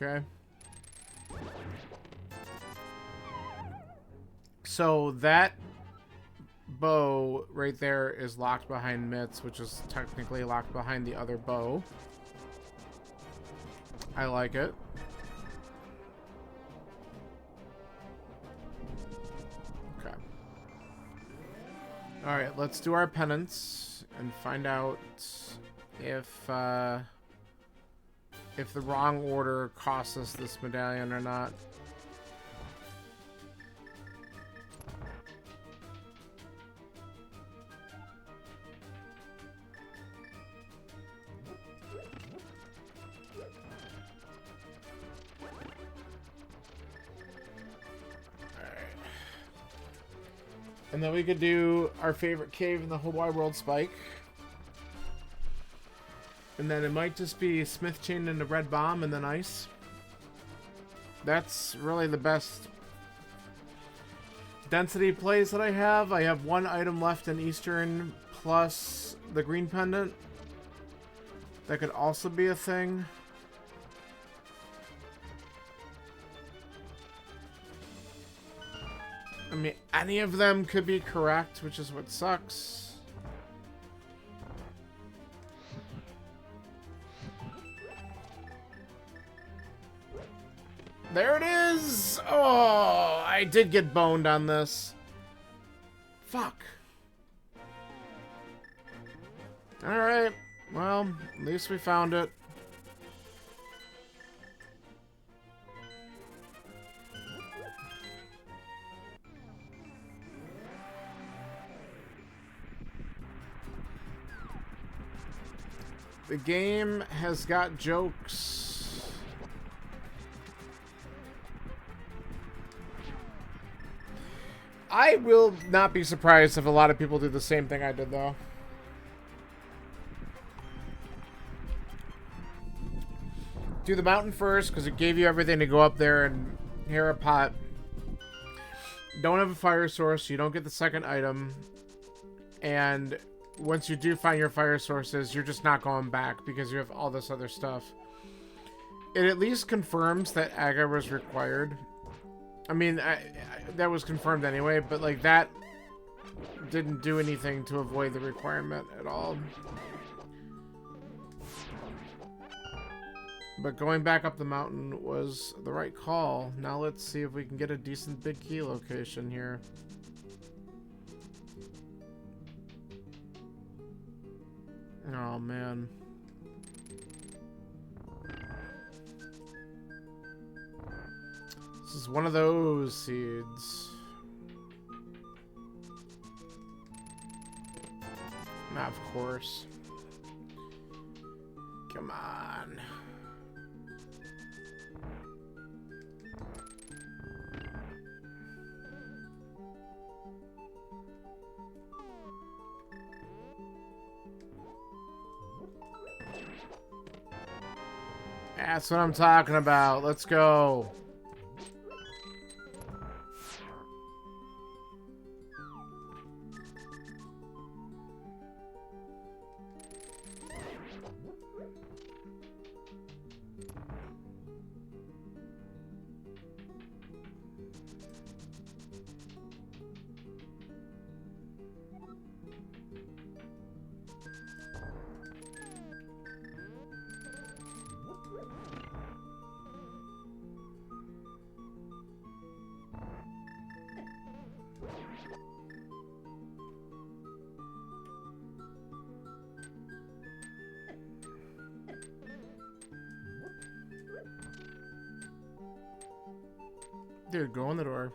Okay. So that bow right there is locked behind Mitts, which is technically locked behind the other bow. I like it. Okay. Alright, let's do our penance and find out if the wrong order costs us this medallion or not. And then we could do our favorite cave in the whole wide world, Spike. And then it might just be Smith chained into Red Bomb and then Ice. That's really the best density plays that I have. I have one item left in Eastern plus the green pendant. That could also be a thing. I mean, any of them could be correct, which is what sucks. There it is! Oh, I did get boned on this. Fuck. Alright, well, at least we found it. The game has got jokes. I will not be surprised if a lot of people do the same thing I did, though. Do the mountain first, because it gave you everything to go up there and hear a pot. Don't have a fire source, so you don't get the second item. And once you do find your fire sources, you're just not going back because you have all this other stuff. It at least confirms that Aga was required. I mean, that was confirmed anyway, but like that didn't do anything to avoid the requirement at all. But going back up the mountain was the right call. Now let's see if we can get a decent big key location here. Oh, man. This is one of those seeds. Of course. Come on. That's what I'm talking about. Let's go. Dude, go in the door.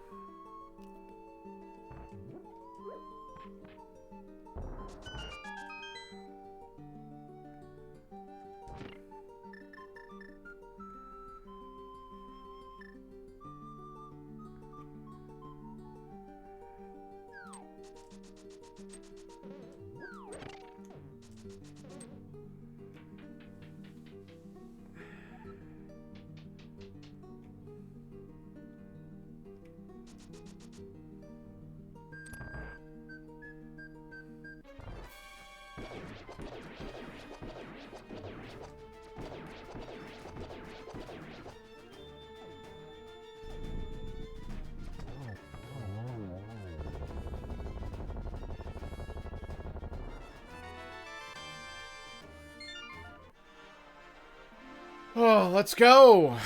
Oh, let's go.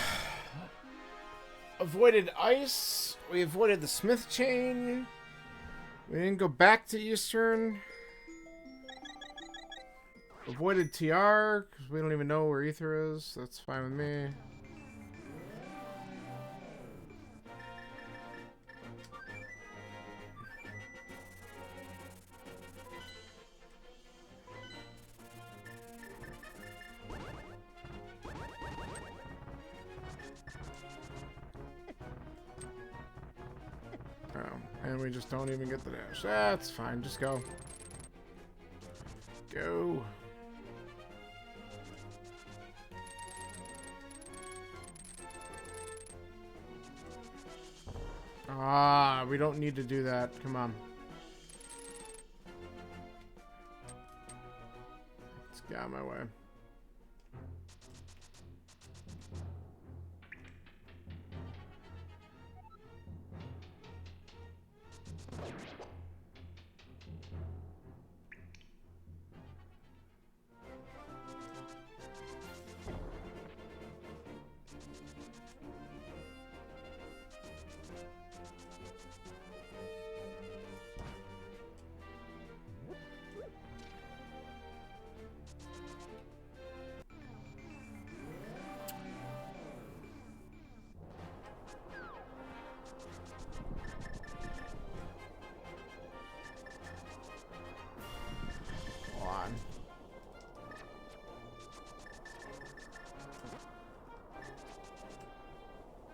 Avoided ice. We avoided the Smith chain. We didn't go back to Eastern. Avoided TR, because we don't even know where Ether is. That's fine with me. And we just don't even get the dash. That's fine. Just go. Go. Ah, we don't need to do that. Come on. Let's get out of my way.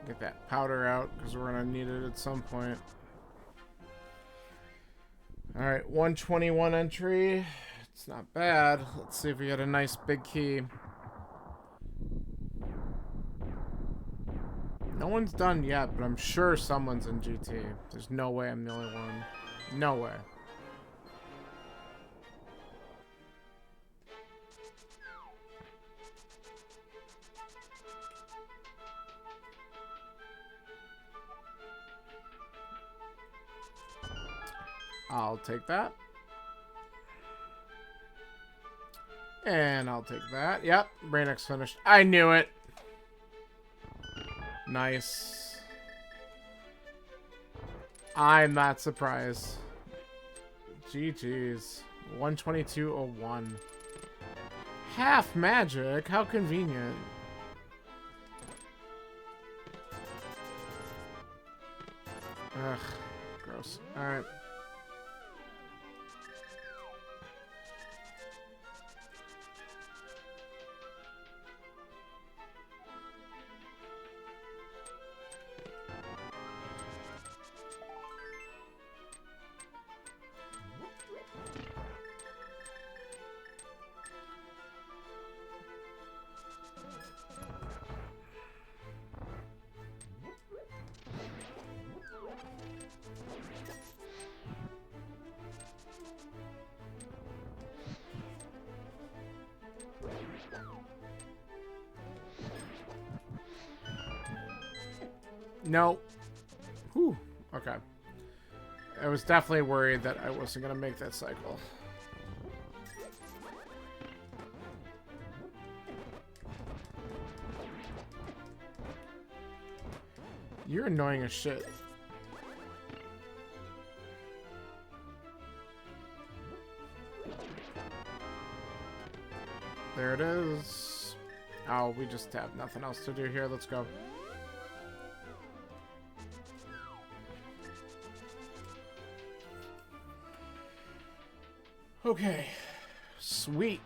Get that powder out because we're gonna need it at some point. Alright, 121 entry. It's not bad. Let's see if we get a nice big key. No one's done yet, but I'm sure someone's in GT. There's no way I'm the only one. No way. I'll take that. And I'll take that. Yep, Brain X finished. I knew it. Nice. I'm not surprised. GG's. 122.01. Half magic? How convenient. Ugh. Gross. Alright. No. Whew. Okay. I was definitely worried that I wasn't going to make that cycle. You're annoying as shit. There it is. Oh, we just have nothing else to do here. Let's go. Okay. Sweet.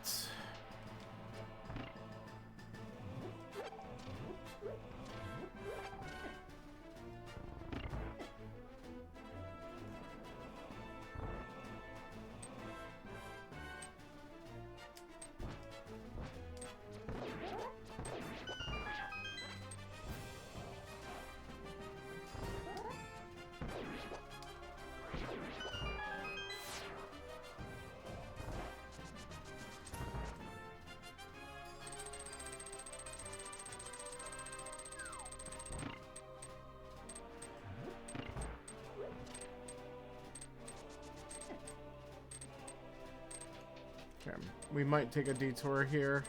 Okay, we might take a detour here.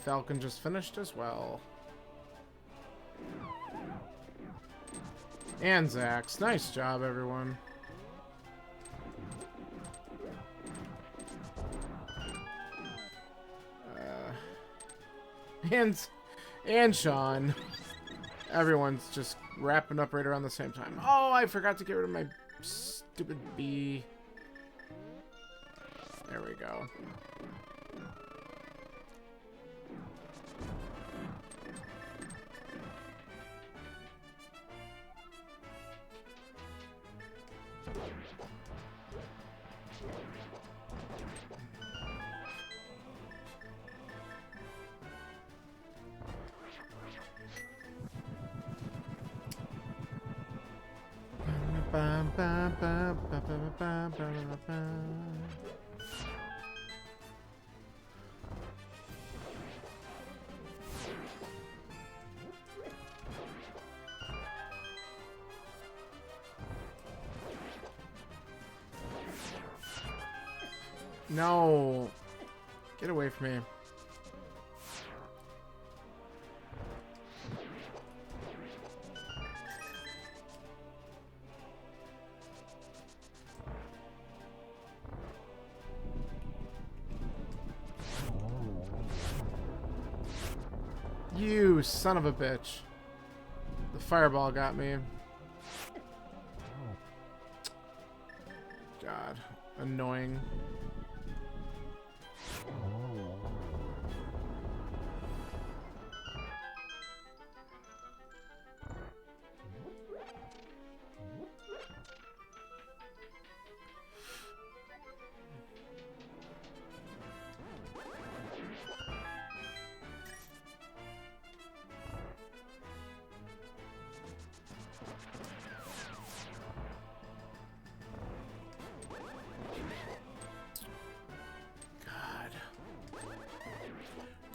Falcon just finished as well. And Zax. Nice job, everyone. And Sean. Everyone's just wrapping up right around the same time. Oh, I forgot to get rid of my stupid bee. There we go. No. Get away from me. You son of a bitch. The fireball got me. God. Annoying.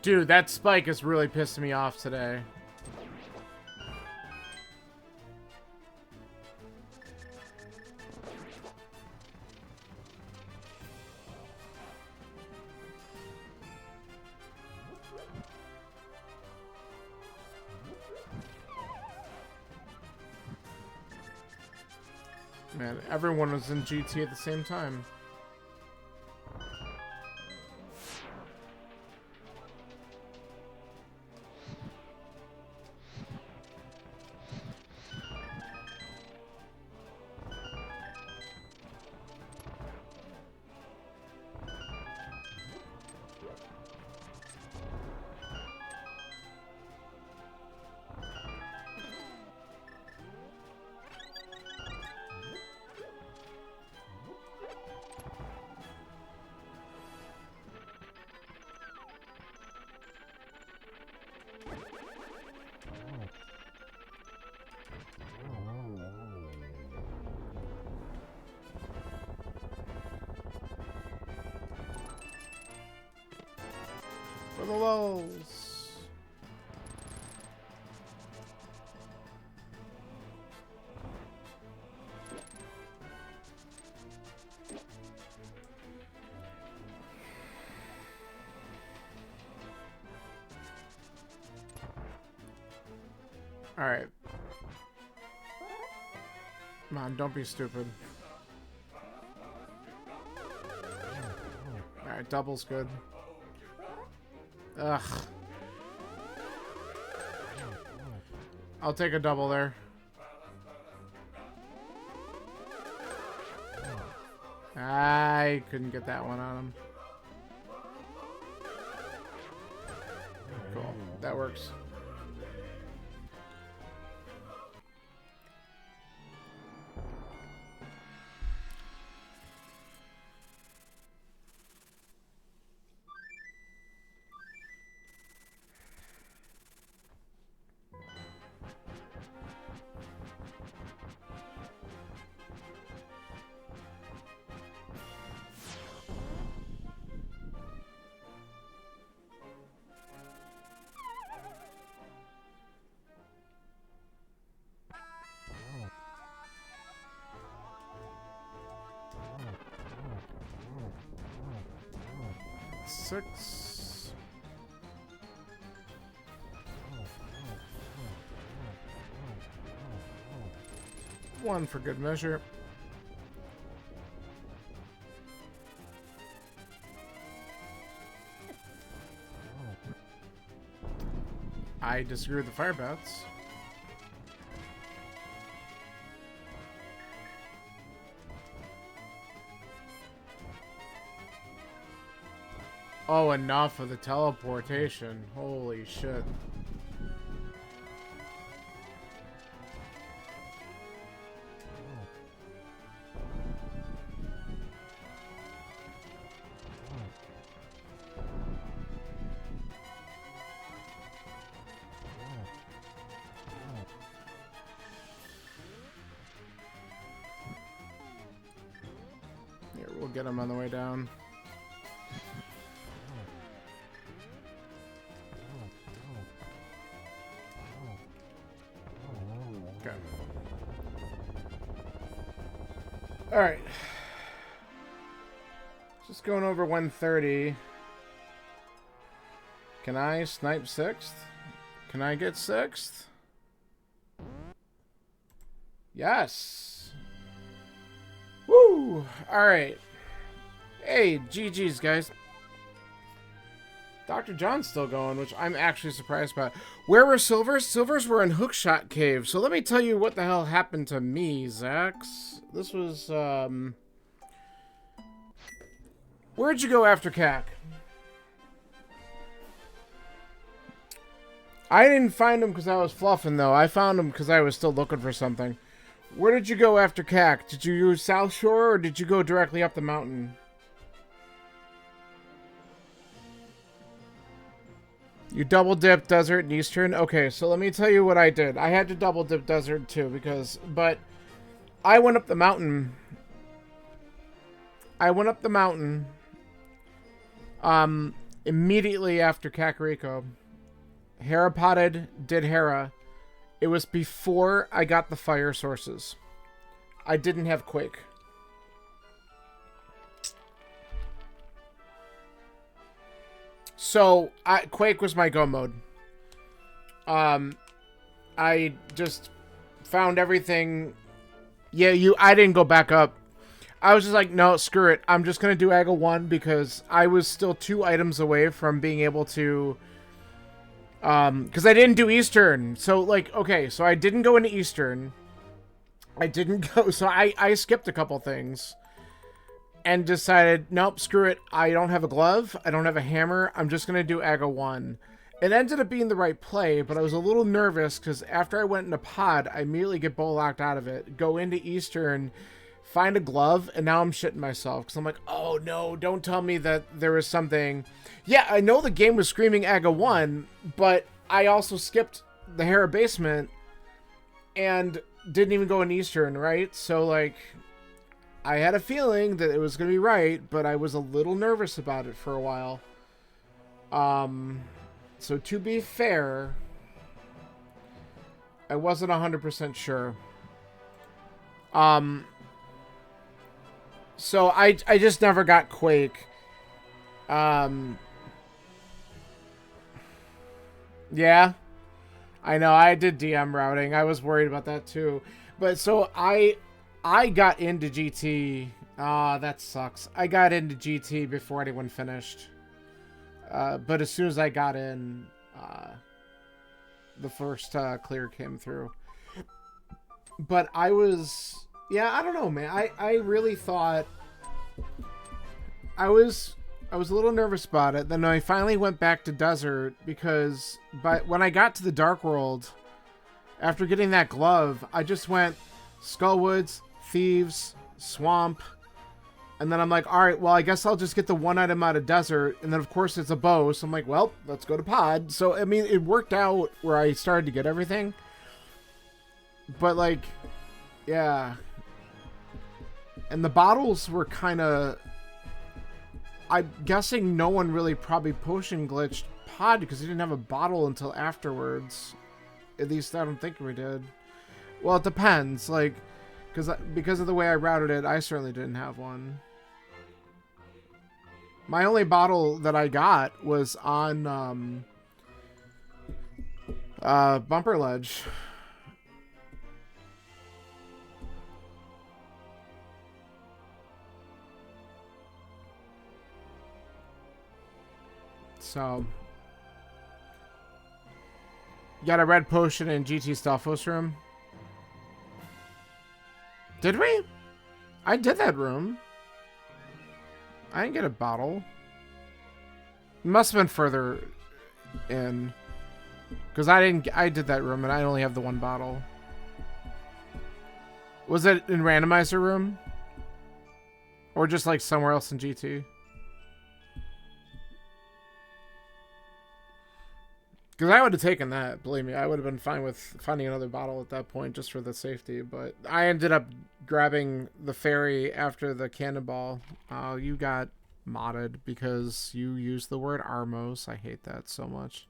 Dude, that spike is really pissing me off today. Man, everyone was in GT at the same time. For the lulz. All right. Come on, don't be stupid. Alright, double's good. Ugh. I'll take a double there. I couldn't get that one on him. Cool. That works. Six. One for good measure. I disagree with the fire bats. Oh, enough of the teleportation. Holy shit. Here, we'll get him on the way down. Okay. Alright. Just going over 130. Can I snipe 6th? Can I get 6th? Yes! Woo! Alright. Hey, GG's, guys. Dr. John's still going, which I'm actually surprised by. Where were Silvers? Silvers were in Hookshot Cave. So let me tell you what the hell happened to me, Zax. This was, Where'd you go after CAC? I didn't find him because I was fluffing, though. I found him because I was still looking for something. Where did you go after CAC? Did you use South Shore, or did you go directly up the mountain? You double dip Desert and Eastern? Okay, so let me tell you what I did. I had to double dip Desert too, but I went up the mountain. Immediately after Kakariko. Hera potted, did Hera. It was before I got the fire sources. I didn't have Quake. So, Quake was my go mode. I just found everything. Yeah, I didn't go back up. I was just like, no, screw it. I'm just going to do Aga 1 because I was still 2 items away from being able to... because I didn't do Eastern. So, like, okay, so I didn't go into Eastern. So I skipped a couple things. And decided, nope, screw it. I don't have a glove. I don't have a hammer. I'm just going to do Aga 1. It ended up being the right play, but I was a little nervous because after I went into Pod, I immediately get bow locked out of it. Go into Eastern, find a glove, and now I'm shitting myself. Because I'm like, oh no, don't tell me that there was something. Yeah, I know the game was screaming Aga 1, but I also skipped the Hera basement and didn't even go in Eastern, right? So, like... I had a feeling that it was going to be right, but I was a little nervous about it for a while. So to be fair, I wasn't 100% sure. So I just never got Quake. Yeah. I know, I did DM routing. I was worried about that too. But so I got into GT. Ah, that sucks. I got into GT before anyone finished. But as soon as I got in, the first clear came through. But I was... Yeah, I don't know, man. I really thought... I was a little nervous about it. Then I finally went back to Desert because when I got to the Dark World, after getting that glove, I just went Skullwoods, Thieves, Swamp, and then I'm like, all right, well, I guess I'll just get the one item out of Desert, and then of course it's a bow, so I'm like, well, let's go to Pod. So, I mean, it worked out where I started to get everything. But, like, yeah. And the bottles were kind of... I'm guessing no one really probably potion glitched Pod because he didn't have a bottle until afterwards. At least I don't think we did. Well, it depends. Like, because of the way I routed it, I certainly didn't have one. My only bottle that I got was on Bumper Ledge. So, you got a red potion in GT Stalfos room? Did we? I did that room. I didn't get a bottle. It must have been further in. Because I did that room and I only have the one bottle. Was it in randomizer room? Or just like somewhere else in GT? Because I would have taken that, believe me. I would have been fine with finding another bottle at that point just for the safety. But I ended up grabbing the fairy after the cannonball. You got modded because you used the word Armos. I hate that so much.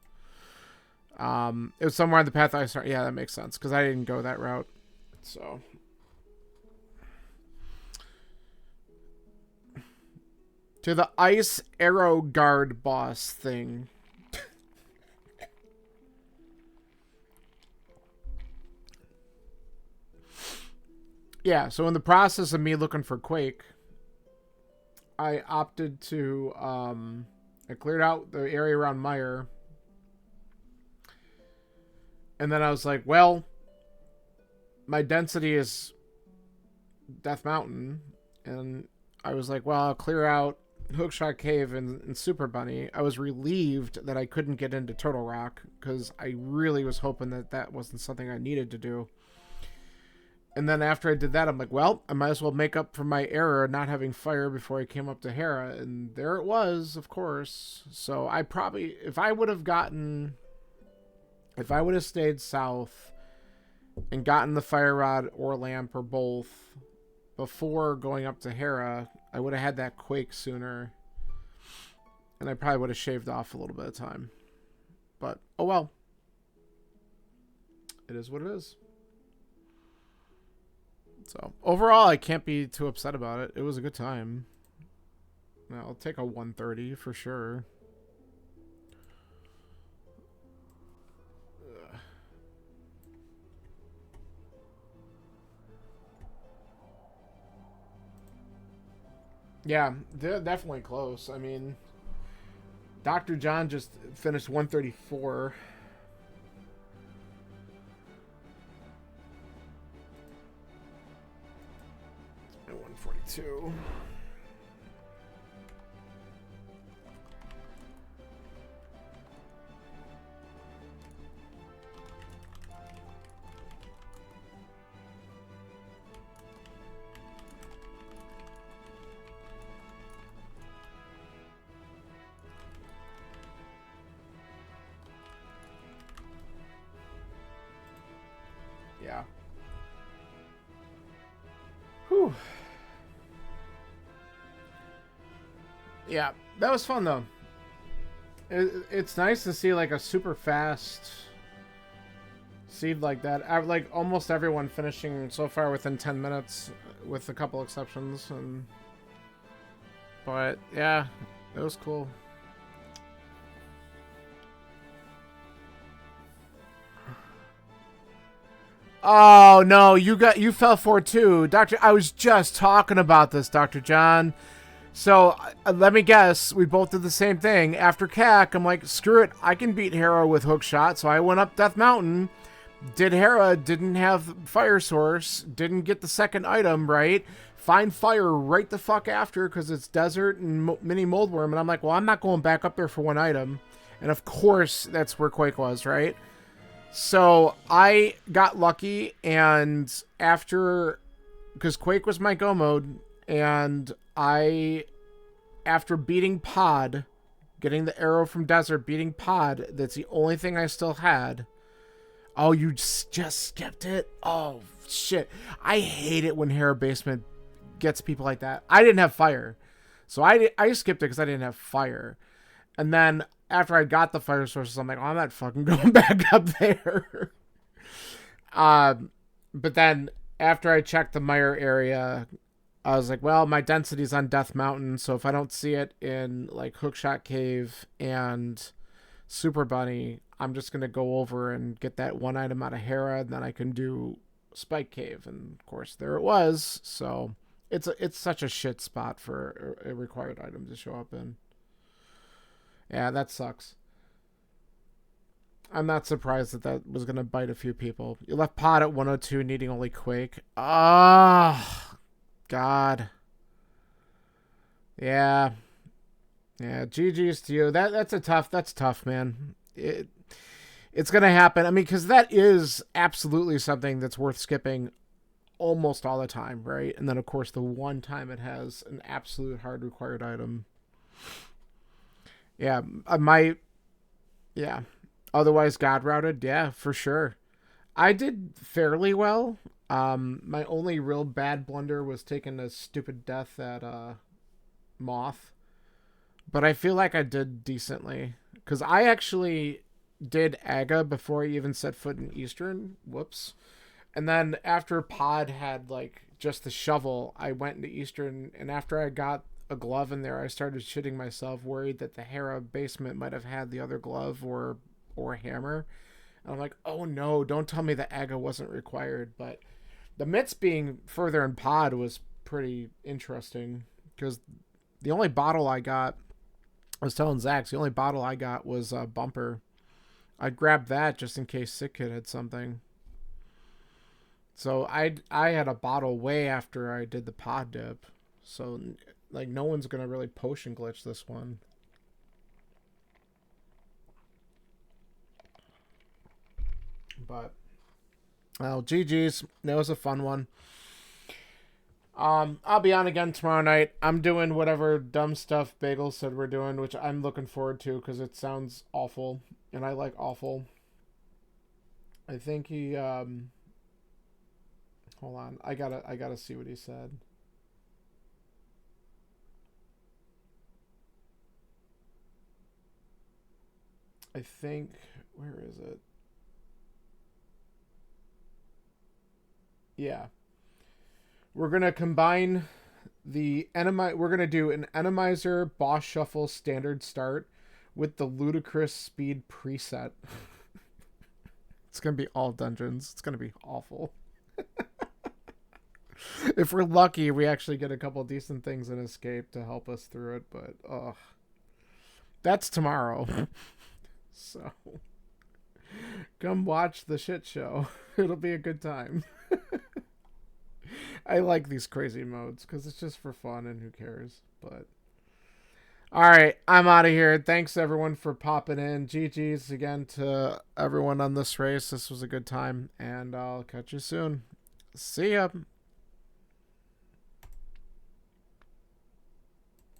It was somewhere on the path I started. Yeah, that makes sense because I didn't go that route. So. To the Ice Arrow Guard boss thing. Yeah, so in the process of me looking for Quake, I opted to, I cleared out the area around Meyer. And then I was like, well, my density is Death Mountain. And I was like, well, I'll clear out Hookshot Cave and Super Bunny. I was relieved that I couldn't get into Turtle Rock because I really was hoping that that wasn't something I needed to do. And then after I did that, I'm like, well, I might as well make up for my error not having fire before I came up to Hera. And there it was, of course. So I probably, if I would have stayed south and gotten the fire rod or lamp or both before going up to Hera, I would have had that Quake sooner. And I probably would have shaved off a little bit of time. But, oh well. It is what it is. So, overall, I can't be too upset about it. It was a good time. I'll take a 130 for sure. Ugh. Yeah, they're definitely close. I mean, Dr. John just finished 134. And 142. Yeah. Whew. Yeah, that was fun though. It's nice to see like a super fast seed like that. Like almost everyone finishing so far within 10 minutes, with a couple exceptions. But yeah, it was cool. Oh no, you fell for it too, Doctor. I was just talking about this, Dr. John. So let me guess, we both did the same thing. After CAC, I'm like, screw it, I can beat Hera with hookshot. So I went up Death Mountain, did Hera, didn't have fire source, didn't get the second item right. Find fire right the fuck after because it's desert and mini mold worm, and I'm like, well, I'm not going back up there for one item. And of course, that's where Quake was, right? So I got lucky, and after, because Quake was my go mode, and after beating Pod, getting the arrow from Desert, beating Pod, that's the only thing I still had. Oh, you just skipped it? Oh, shit. I hate it when Hera Basement gets people like that. I didn't have fire. So I skipped it because I didn't have fire. And then after I got the fire sources, I'm like, oh, I'm not fucking going back up there. But then after I checked the Mire area, I was like, well, my density's on Death Mountain, so if I don't see it in like Hookshot Cave and Super Bunny, I'm just gonna go over and get that one item out of Hera, and then I can do Spike Cave. And of course, there it was. So it's such a shit spot for a required item to show up in. Yeah, that sucks. I'm not surprised that was gonna bite a few people. You left Pod at 102, needing only Quake. Ah. God. Yeah. Yeah, GG's to you. That's tough, man. It's going to happen. I mean, cuz that is absolutely something that's worth skipping almost all the time, right? And then of course the one time it has an absolute hard required item. Yeah, yeah. Otherwise God routed, yeah, for sure. I did fairly well. My only real bad blunder was taking a stupid death at Moth. But I feel like I did decently. Because I actually did Aga before I even set foot in Eastern. Whoops. And then after Pod had like just the shovel, I went into Eastern. And after I got a glove in there, I started shitting myself, worried that the Hera Basement might have had the other glove or hammer. And I'm like, oh no, don't tell me that Aga wasn't required. But the mitts being further in Pod was pretty interesting because the only bottle I got, I was telling Zax, the only bottle I got was a Bumper. I grabbed that just in case Sick Kid had something. So I had a bottle way after I did the Pod dip. So like no one's gonna really potion glitch this one. But well, GG's. That was a fun one. I'll be on again tomorrow night. I'm doing whatever dumb stuff Bagel said we're doing, which I'm looking forward to because it sounds awful, and I like awful. I think he hold on. I gotta see what he said. I think, where is it? Yeah. We're going to combine the we're going to do an Enemizer boss shuffle standard start with the ludicrous speed preset. It's going to be all dungeons. It's going to be awful. If we're lucky, we actually get a couple decent things in Escape to help us through it, but that's tomorrow. So come watch the shit show. It'll be a good time. I like these crazy modes because it's just for fun and who cares. But all right, I'm out of here. Thanks everyone for popping in. GG's again to everyone on this race. This was a good time, and I'll catch you soon. See ya.